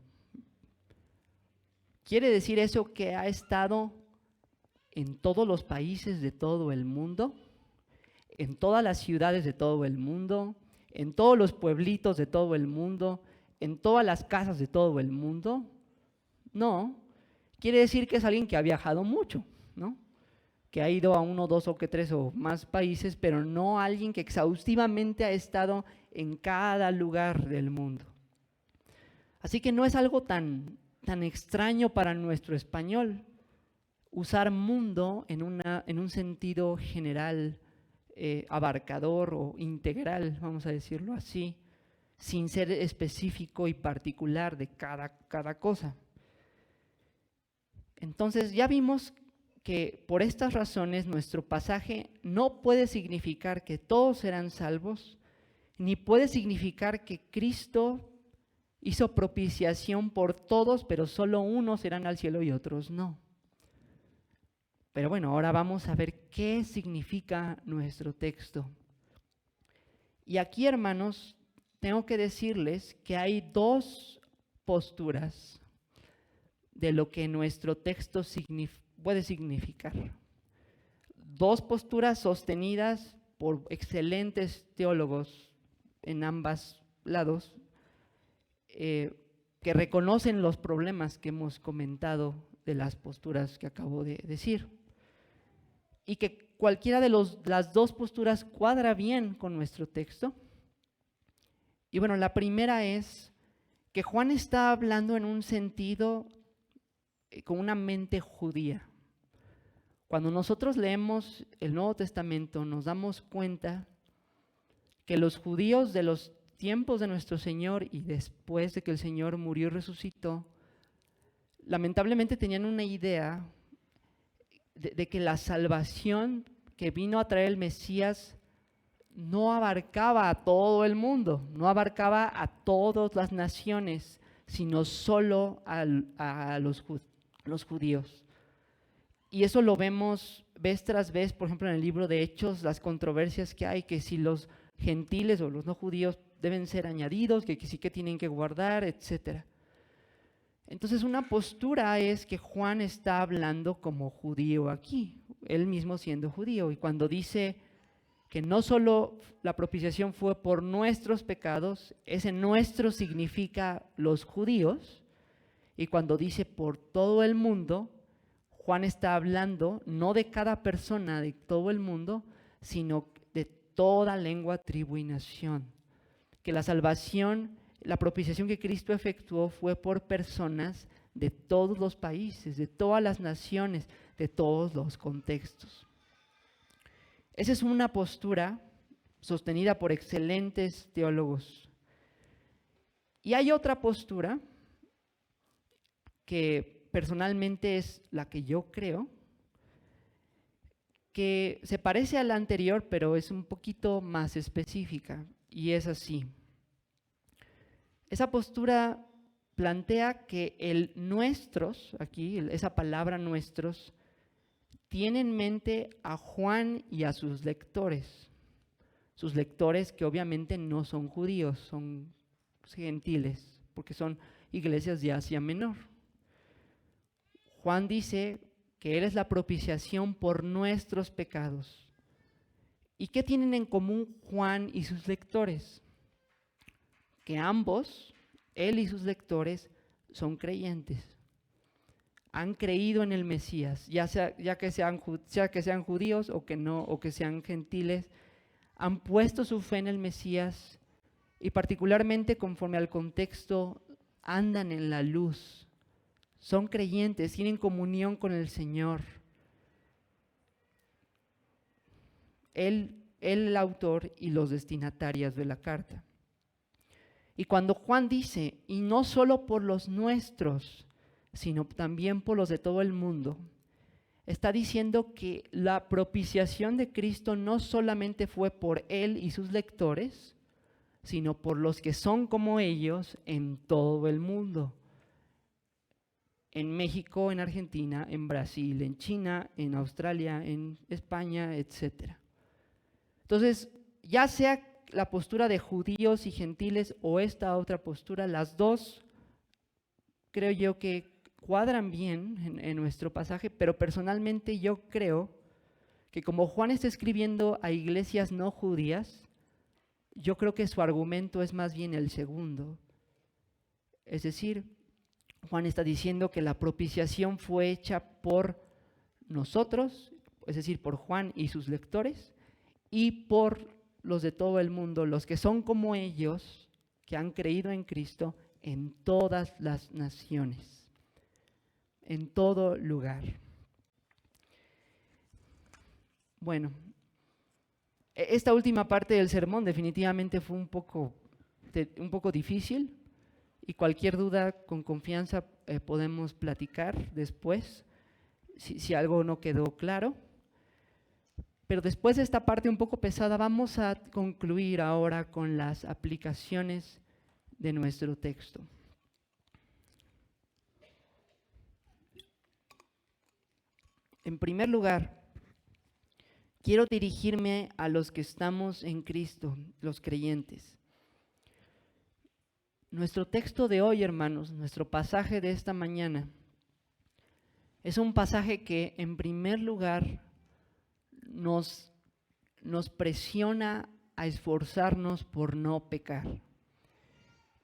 ¿quiere decir eso que ha estado en todos los países de todo el mundo? ¿En todas las ciudades de todo el mundo? ¿En todos los pueblitos de todo el mundo? ¿En todas las casas de todo el mundo? No, quiere decir que es alguien que ha viajado mucho, ¿no? Que ha ido a 1, 2 o 3 o más países, pero no alguien que exhaustivamente ha estado en cada lugar del mundo. Así que no es algo tan extraño para nuestro español usar mundo en un sentido general, abarcador o integral, vamos a decirlo así, sin ser específico y particular de cada cosa. Entonces ya vimos que por estas razones nuestro pasaje no puede significar que todos serán salvos, ni puede significar que Cristo hizo propiciación por todos, pero solo unos irán al cielo y otros no. Pero bueno, ahora vamos a ver qué significa nuestro texto. Y aquí, hermanos, tengo que decirles que hay dos posturas de lo que nuestro texto puede significar. Dos posturas sostenidas por excelentes teólogos en ambos lados, que reconocen los problemas que hemos comentado de las posturas que acabo de decir. Y que cualquiera de las dos posturas cuadra bien con nuestro texto. Y bueno, la primera es que Juan está hablando en un sentido con una mente judía. Cuando nosotros leemos el Nuevo Testamento nos damos cuenta que los judíos de los tiempos de nuestro Señor y después de que el Señor murió y resucitó, lamentablemente tenían una idea de que la salvación que vino a traer el Mesías no abarcaba a todo el mundo, no abarcaba a todas las naciones, sino solo a los judíos. Y eso lo vemos vez tras vez, por ejemplo, en el libro de Hechos, las controversias que hay, que si los gentiles o los no judíos deben ser añadidos, que sí que tienen que guardar, etcétera. Entonces una postura es que Juan está hablando como judío aquí, él mismo siendo judío, y cuando dice que no solo la propiciación fue por nuestros pecados, ese nuestro significa los judíos, y cuando dice por todo el mundo, Juan está hablando no de cada persona de todo el mundo, sino de toda lengua, tribu y nación. Que la salvación, la propiciación que Cristo efectuó fue por personas de todos los países, de todas las naciones, de todos los contextos. Esa es una postura sostenida por excelentes teólogos. Y hay otra postura que personalmente es la que yo creo, que se parece a la anterior, pero es un poquito más específica, y es así. Esa postura plantea que el nuestros, aquí, esa palabra nuestros, tiene en mente a Juan y a sus lectores que obviamente no son judíos, son gentiles, porque son iglesias de Asia Menor. Juan dice que Él es la propiciación por nuestros pecados. ¿Y qué tienen en común Juan y sus lectores? Que ambos, él y sus lectores, son creyentes. Han creído en el Mesías, ya que sean judíos o que no, o que sean gentiles, han puesto su fe en el Mesías y particularmente conforme al contexto andan en la luz. Son creyentes, tienen comunión con el Señor. Él el autor y los destinatarios de la carta. Y cuando Juan dice, y no solo por los nuestros, sino también por los de todo el mundo, está diciendo que la propiciación de Cristo no solamente fue por Él y sus lectores, sino por los que son como ellos en todo el mundo. En México, en Argentina, en Brasil, en China, en Australia, en España, etc. Entonces, ya sea la postura de judíos y gentiles o esta otra postura, las dos creo yo que cuadran bien en nuestro pasaje, pero personalmente yo creo que como Juan está escribiendo a iglesias no judías, yo creo que su argumento es más bien el segundo. Es decir, Juan está diciendo que la propiciación fue hecha por nosotros, es decir, por Juan y sus lectores, y por los de todo el mundo, los que son como ellos, que han creído en Cristo en todas las naciones, en todo lugar. Bueno, esta última parte del sermón definitivamente fue un poco difícil, y cualquier duda con confianza podemos platicar después, si algo no quedó claro. Pero después de esta parte un poco pesada, vamos a concluir ahora con las aplicaciones de nuestro texto. En primer lugar, quiero dirigirme a los que estamos en Cristo, los creyentes. Nuestro texto de hoy, hermanos, nuestro pasaje de esta mañana, es un pasaje que en primer lugar nos presiona a esforzarnos por no pecar.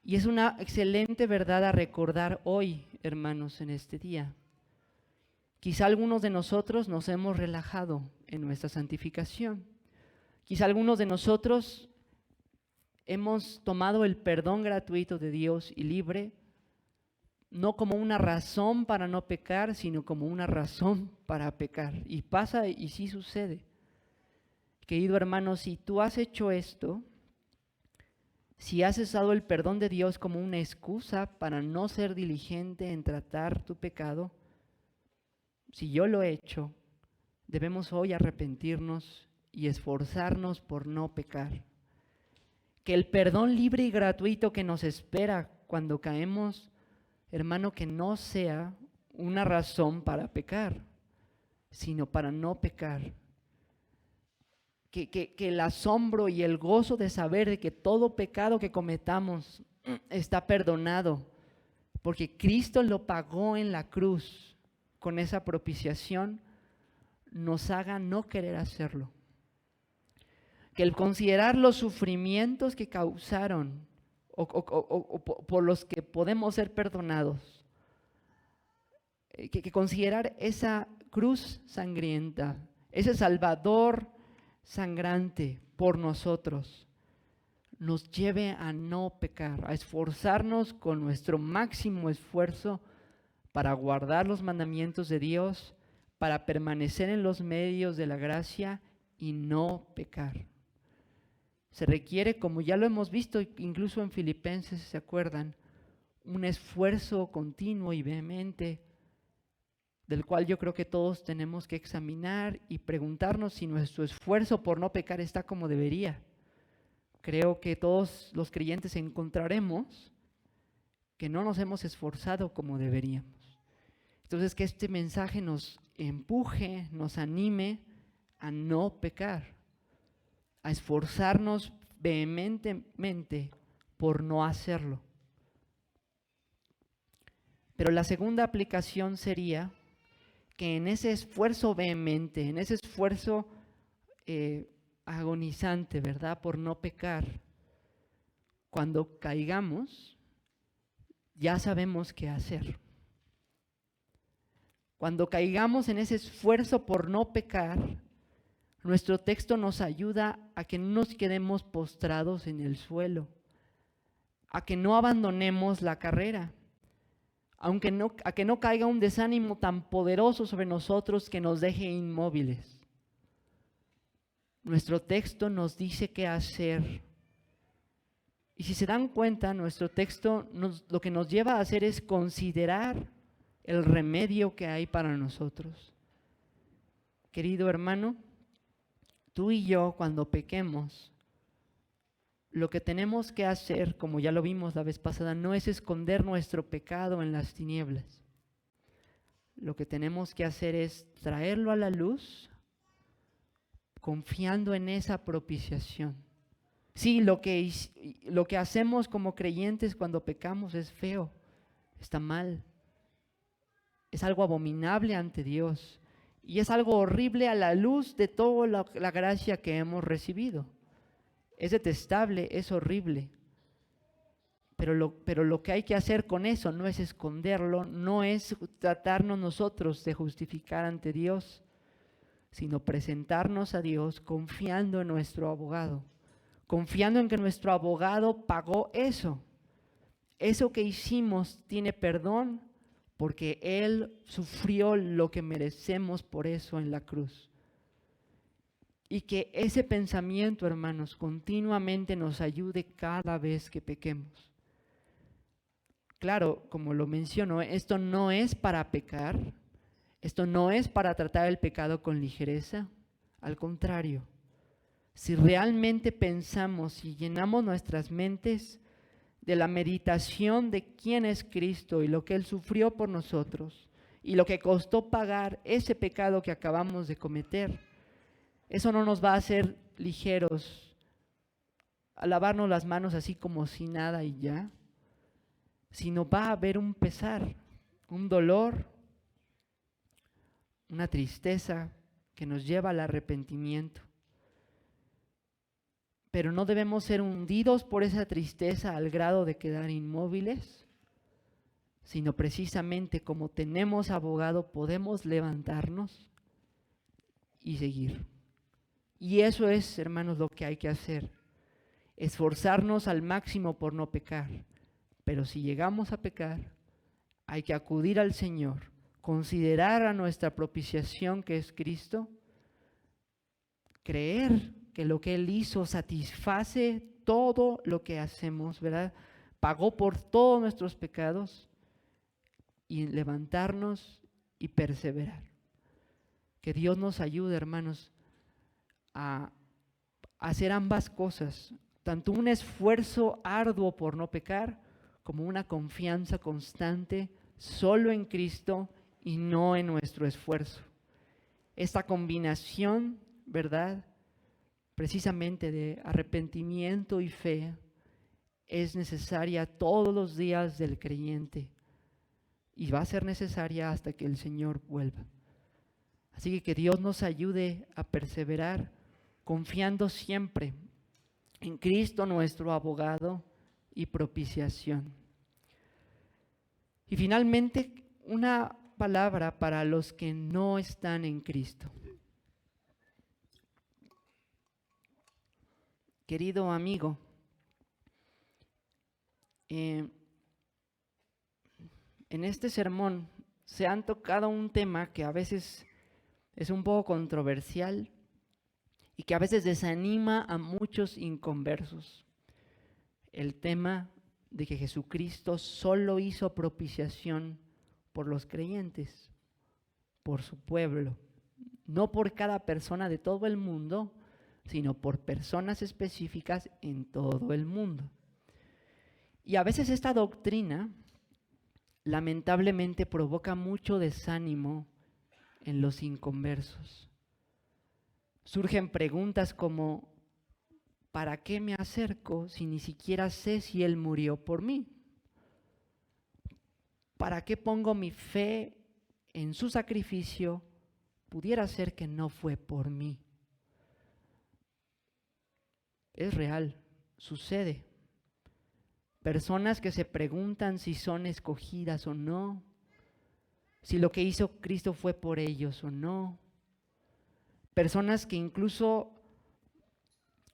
Y es una excelente verdad a recordar hoy, hermanos, en este día. Quizá algunos de nosotros nos hemos relajado en nuestra santificación. Quizá algunos de nosotros hemos tomado el perdón gratuito de Dios y libre, no como una razón para no pecar, sino como una razón para pecar. Y pasa y sí sucede. Querido hermano, si tú has hecho esto, si has usado el perdón de Dios como una excusa para no ser diligente en tratar tu pecado, si yo lo he hecho, debemos hoy arrepentirnos y esforzarnos por no pecar. Que el perdón libre y gratuito que nos espera cuando caemos, hermano, que no sea una razón para pecar, sino para no pecar. Que el asombro y el gozo de saber de que todo pecado que cometamos está perdonado, porque Cristo lo pagó en la cruz con esa propiciación, nos haga no querer hacerlo. que el considerar los sufrimientos que causaron o por los que podemos ser perdonados, que considerar esa cruz sangrienta, ese Salvador sangrante por nosotros, nos lleve a no pecar, a esforzarnos con nuestro máximo esfuerzo para guardar los mandamientos de Dios, para permanecer en los medios de la gracia y no pecar. Se requiere, como ya lo hemos visto incluso en Filipenses, ¿se acuerdan? Un esfuerzo continuo y vehemente, del cual yo creo que todos tenemos que examinar y preguntarnos si nuestro esfuerzo por no pecar está como debería. Creo que todos los creyentes encontraremos que no nos hemos esforzado como deberíamos. Entonces, que este mensaje nos empuje, nos anime a no pecar, a esforzarnos vehementemente por no hacerlo. Pero la segunda aplicación sería que en ese esfuerzo vehemente, en ese esfuerzo agonizante, ¿verdad?, por no pecar, cuando caigamos, ya sabemos qué hacer. Cuando caigamos en ese esfuerzo por no pecar, nuestro texto nos ayuda a que no nos quedemos postrados en el suelo, a que no abandonemos la carrera, a que no caiga un desánimo tan poderoso sobre nosotros que nos deje inmóviles. Nuestro texto nos dice qué hacer. Y si se dan cuenta, nuestro texto lo que nos lleva a hacer es considerar el remedio que hay para nosotros. Querido hermano, tú y yo cuando pequemos, lo que tenemos que hacer, como ya lo vimos la vez pasada, no es esconder nuestro pecado en las tinieblas. Lo que tenemos que hacer es traerlo a la luz, confiando en esa propiciación. Sí, lo que hacemos como creyentes cuando pecamos es feo, está mal, es algo abominable ante Dios y es algo horrible a la luz de toda la gracia que hemos recibido. Es detestable, es horrible, pero lo que hay que hacer con eso no es esconderlo, no es tratarnos nosotros de justificar ante Dios, sino presentarnos a Dios confiando en nuestro abogado, confiando en que nuestro abogado pagó eso. Eso que hicimos tiene perdón porque Él sufrió lo que merecemos por eso en la cruz. Y que ese pensamiento, hermanos, continuamente nos ayude cada vez que pequemos. Claro, como lo menciono, esto no es para pecar, esto no es para tratar el pecado con ligereza, al contrario. Si realmente pensamos y llenamos nuestras mentes de la meditación de quién es Cristo y lo que Él sufrió por nosotros y lo que costó pagar ese pecado que acabamos de cometer, eso no nos va a hacer ligeros, a lavarnos las manos así como si nada y ya, sino va a haber un pesar, un dolor, una tristeza que nos lleva al arrepentimiento. Pero no debemos ser hundidos por esa tristeza al grado de quedar inmóviles, sino precisamente como tenemos abogado podemos levantarnos y seguir. Y eso es, hermanos, lo que hay que hacer, esforzarnos al máximo por no pecar. Pero si llegamos a pecar, hay que acudir al Señor, considerar a nuestra propiciación que es Cristo, creer que lo que Él hizo satisface todo lo que hacemos, ¿verdad? Pagó por todos nuestros pecados y levantarnos y perseverar. Que Dios nos ayude, hermanos, a hacer ambas cosas, tanto un esfuerzo arduo por no pecar, como una confianza constante solo en Cristo y no en nuestro esfuerzo. Esta combinación, ¿verdad?, precisamente de arrepentimiento y fe, es necesaria todos los días del creyente y va a ser necesaria hasta que el Señor vuelva. Así que Dios nos ayude a perseverar confiando siempre en Cristo nuestro abogado y propiciación. Y finalmente, una palabra para los que no están en Cristo. Querido amigo, en este sermón se han tocado un tema que a veces es un poco controversial y que a veces desanima a muchos inconversos. El tema de que Jesucristo solo hizo propiciación por los creyentes, por su pueblo, no por cada persona de todo el mundo, sino por personas específicas en todo el mundo. Y a veces esta doctrina lamentablemente provoca mucho desánimo en los inconversos. Surgen preguntas como, ¿para qué me acerco si ni siquiera sé si Él murió por mí? ¿Para qué pongo mi fe en su sacrificio? Pudiera ser que no fue por mí. Es real, sucede. Personas que se preguntan si son escogidas o no, si lo que hizo Cristo fue por ellos o no. Personas que incluso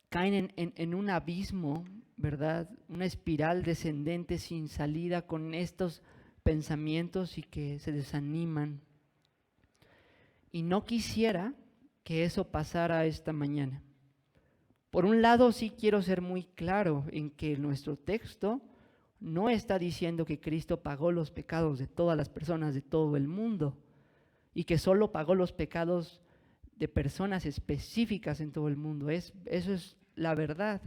caen en un abismo, ¿verdad? Una espiral descendente sin salida con estos pensamientos y que se desaniman. Y no quisiera que eso pasara esta mañana. Por un lado, sí quiero ser muy claro en que nuestro texto no está diciendo que Cristo pagó los pecados de todas las personas de todo el mundo y que solo pagó los pecados de personas específicas en todo el mundo. Eso es la verdad.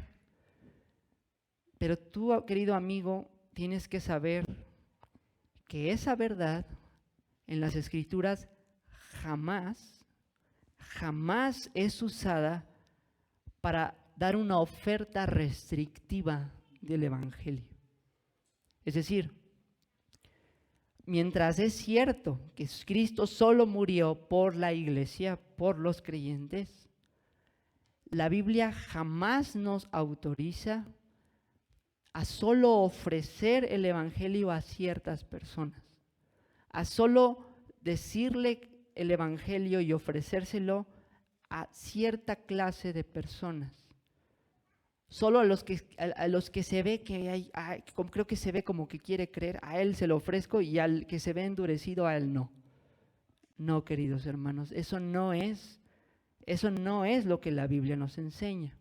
Pero tú, querido amigo, tienes que saber que esa verdad en las Escrituras jamás es usada para dar una oferta restrictiva del Evangelio. Es decir, mientras es cierto que Cristo solo murió por la iglesia, por los creyentes, la Biblia jamás nos autoriza a solo ofrecer el Evangelio a ciertas personas, a solo decirle el Evangelio y ofrecérselo a cierta clase de personas. Solo a los que se ve que creo que se ve como que quiere creer, a él se lo ofrezco, y al que se ve endurecido, a él no. No, queridos hermanos, eso no es lo que la Biblia nos enseña.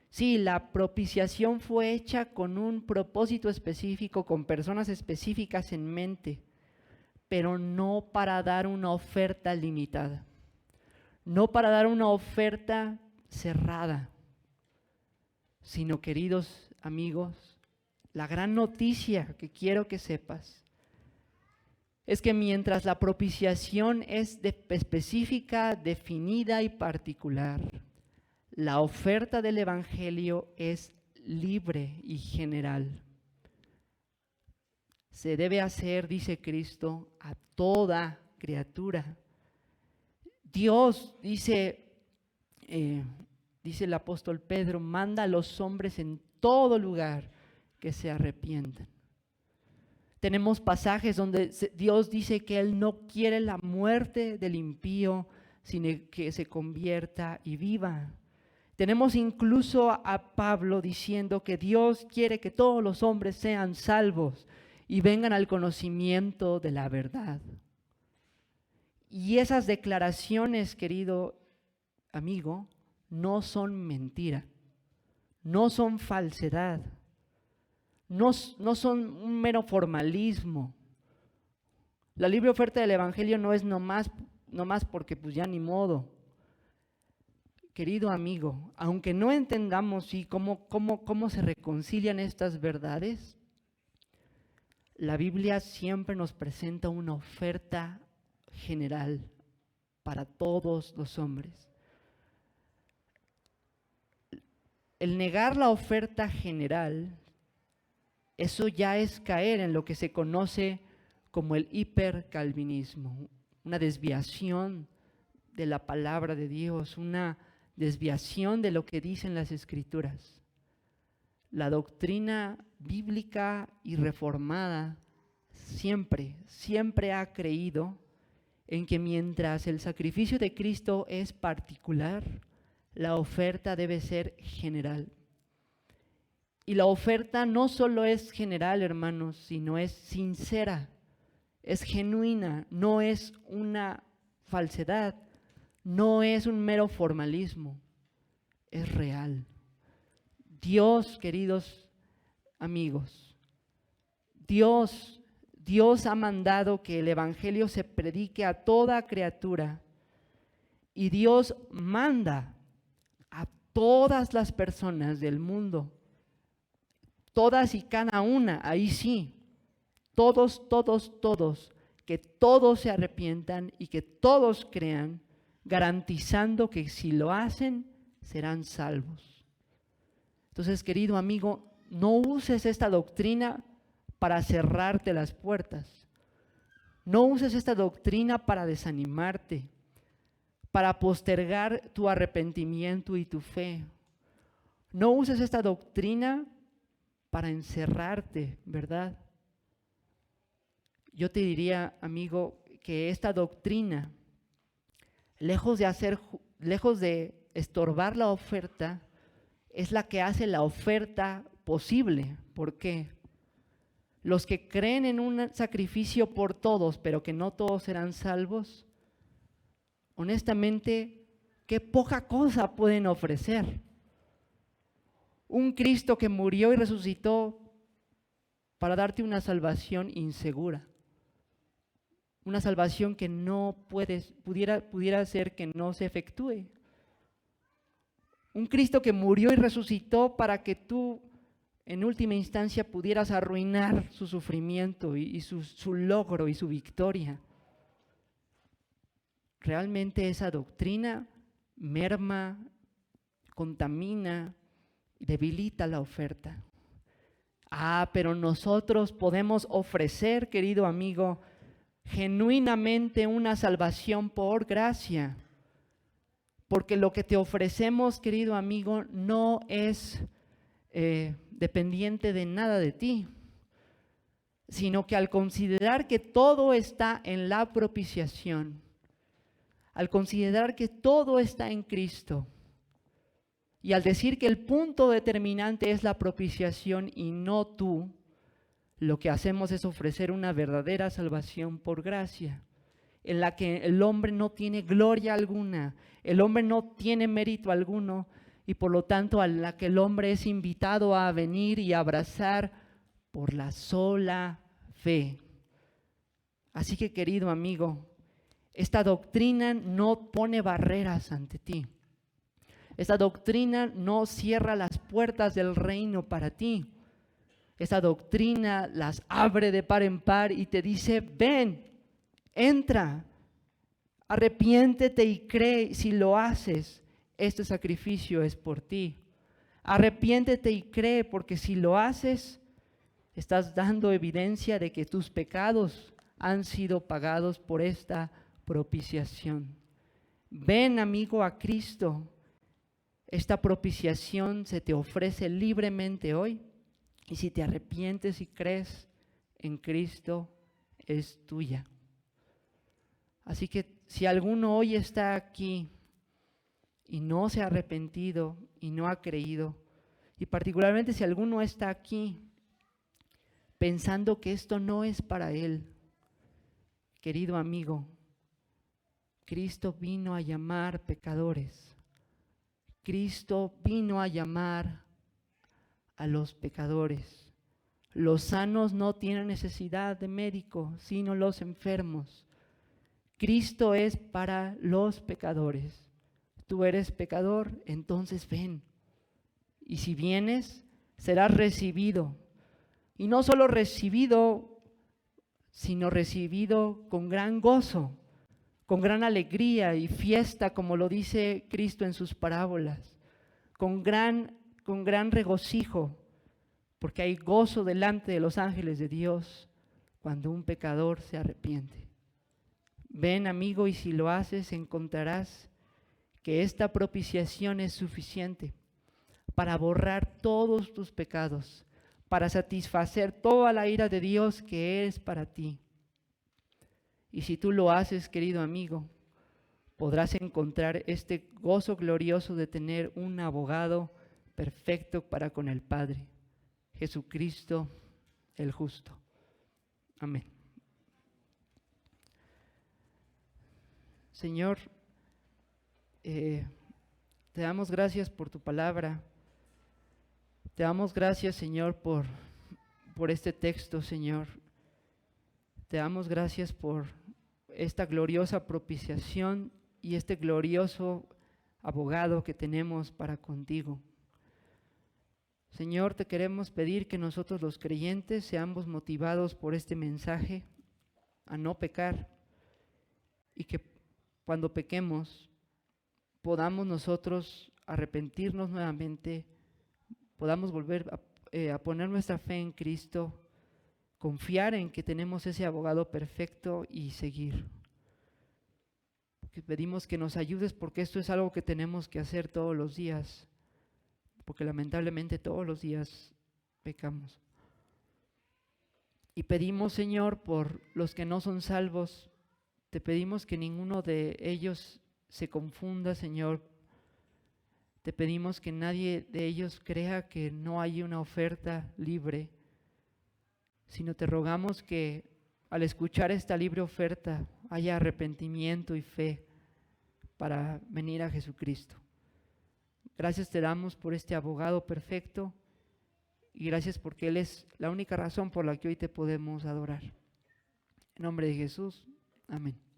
Sí, la propiciación fue hecha con un propósito específico, con personas específicas en mente, pero no para dar una oferta limitada, no para dar una oferta cerrada, sino, queridos amigos, la gran noticia que quiero que sepas es que mientras la propiciación es específica, definida y particular, la oferta del Evangelio es libre y general. Se debe hacer, dice Cristo, a toda criatura. Dios, dice el apóstol Pedro, manda a los hombres en todo lugar que se arrepientan. Tenemos pasajes donde Dios dice que Él no quiere la muerte del impío, sino que se convierta y viva. Tenemos incluso a Pablo diciendo que Dios quiere que todos los hombres sean salvos y vengan al conocimiento de la verdad. Y esas declaraciones, querido amigo, no son mentira, no son falsedad, no son un mero formalismo. La libre oferta del Evangelio no es nomás porque pues ya ni modo. Querido amigo, aunque no entendamos cómo se reconcilian estas verdades, la Biblia siempre nos presenta una oferta general para todos los hombres. El negar la oferta general, eso ya es caer en lo que se conoce como el hipercalvinismo, una desviación de la palabra de Dios, una desviación de lo que dicen las Escrituras. La doctrina bíblica y reformada siempre ha creído en que mientras el sacrificio de Cristo es particular, la oferta debe ser general. Y la oferta no solo es general, hermanos, sino es sincera, es genuina, no es una falsedad, no es un mero formalismo, es real. Dios, queridos amigos, Dios ha mandado que el evangelio se predique a toda criatura y Dios manda a todas las personas del mundo, todas y cada una, ahí sí, todos, que todos se arrepientan y que todos crean, garantizando que si lo hacen, serán salvos. Entonces, querido amigo, no uses esta doctrina para cerrarte las puertas. No uses esta doctrina para desanimarte, para postergar tu arrepentimiento y tu fe. No uses esta doctrina para encerrarte, ¿verdad? Yo te diría, amigo, que esta doctrina, lejos de estorbar la oferta, es la que hace la oferta posible. ¿Por qué? Los que creen en un sacrificio por todos, pero que no todos serán salvos, honestamente, qué poca cosa pueden ofrecer. Un Cristo que murió y resucitó para darte una salvación insegura. Una salvación que no pudiera ser que no se efectúe. Un Cristo que murió y resucitó para que tú, en última instancia, pudieras arruinar su sufrimiento y su logro y su victoria. Realmente esa doctrina merma, contamina, debilita la oferta. Pero nosotros podemos ofrecer, querido amigo, genuinamente una salvación por gracia. Porque lo que te ofrecemos, querido amigo, no es dependiente de nada de ti, sino que al considerar que todo está en la propiciación, al considerar que todo está en Cristo, y al decir que el punto determinante es la propiciación y no tú, lo que hacemos es ofrecer una verdadera salvación por gracia, en la que el hombre no tiene gloria alguna, el hombre no tiene mérito alguno, y por lo tanto a la que el hombre es invitado a venir y abrazar por la sola fe. Así que, querido amigo, esta doctrina no pone barreras ante ti. Esta doctrina no cierra las puertas del reino para ti. Esta doctrina las abre de par en par y te dice: ven, entra, arrepiéntete y cree. Si lo haces, este sacrificio es por ti. Arrepiéntete y cree, porque si lo haces, estás dando evidencia de que tus pecados han sido pagados por esta propiciación. Ven, amigo, a Cristo. Esta propiciación se te ofrece libremente hoy, y si te arrepientes y crees en Cristo, es tuya. Así que si alguno hoy está aquí y no se ha arrepentido y no ha creído, y particularmente si alguno está aquí pensando que esto no es para él, querido amigo, Cristo vino a llamar pecadores. Cristo vino a llamar a los pecadores. Los sanos no tienen necesidad de médico, sino los enfermos. Cristo es para los pecadores. Tú eres pecador, entonces ven. Y si vienes, serás recibido. Y no solo recibido, sino recibido con gran gozo, con gran alegría y fiesta, como lo dice Cristo en sus parábolas, con gran regocijo, porque hay gozo delante de los ángeles de Dios cuando un pecador se arrepiente. Ven, amigo, y si lo haces, encontrarás que esta propiciación es suficiente para borrar todos tus pecados, para satisfacer toda la ira de Dios que es para ti. Y si tú lo haces, querido amigo, podrás encontrar este gozo glorioso de tener un abogado perfecto para con el Padre, Jesucristo el justo. Amén. Señor, te damos gracias por tu palabra. Te damos gracias, Señor, por este texto, Señor. Te damos gracias por esta gloriosa propiciación y este glorioso abogado que tenemos para contigo. Señor, te queremos pedir que nosotros los creyentes seamos motivados por este mensaje a no pecar y que cuando pequemos podamos nosotros arrepentirnos nuevamente, podamos volver a poner nuestra fe en Cristo, confiar en que tenemos ese abogado perfecto y seguir. Que pedimos que nos ayudes porque esto es algo que tenemos que hacer todos los días, porque lamentablemente todos los días pecamos. Y pedimos, Señor, por los que no son salvos, te pedimos que ninguno de ellos se confunda, Señor. Te pedimos que nadie de ellos crea que no hay una oferta libre, sino te rogamos que al escuchar esta libre oferta haya arrepentimiento y fe para venir a Jesucristo. Gracias te damos por este abogado perfecto y gracias porque Él es la única razón por la que hoy te podemos adorar. En nombre de Jesús, amén.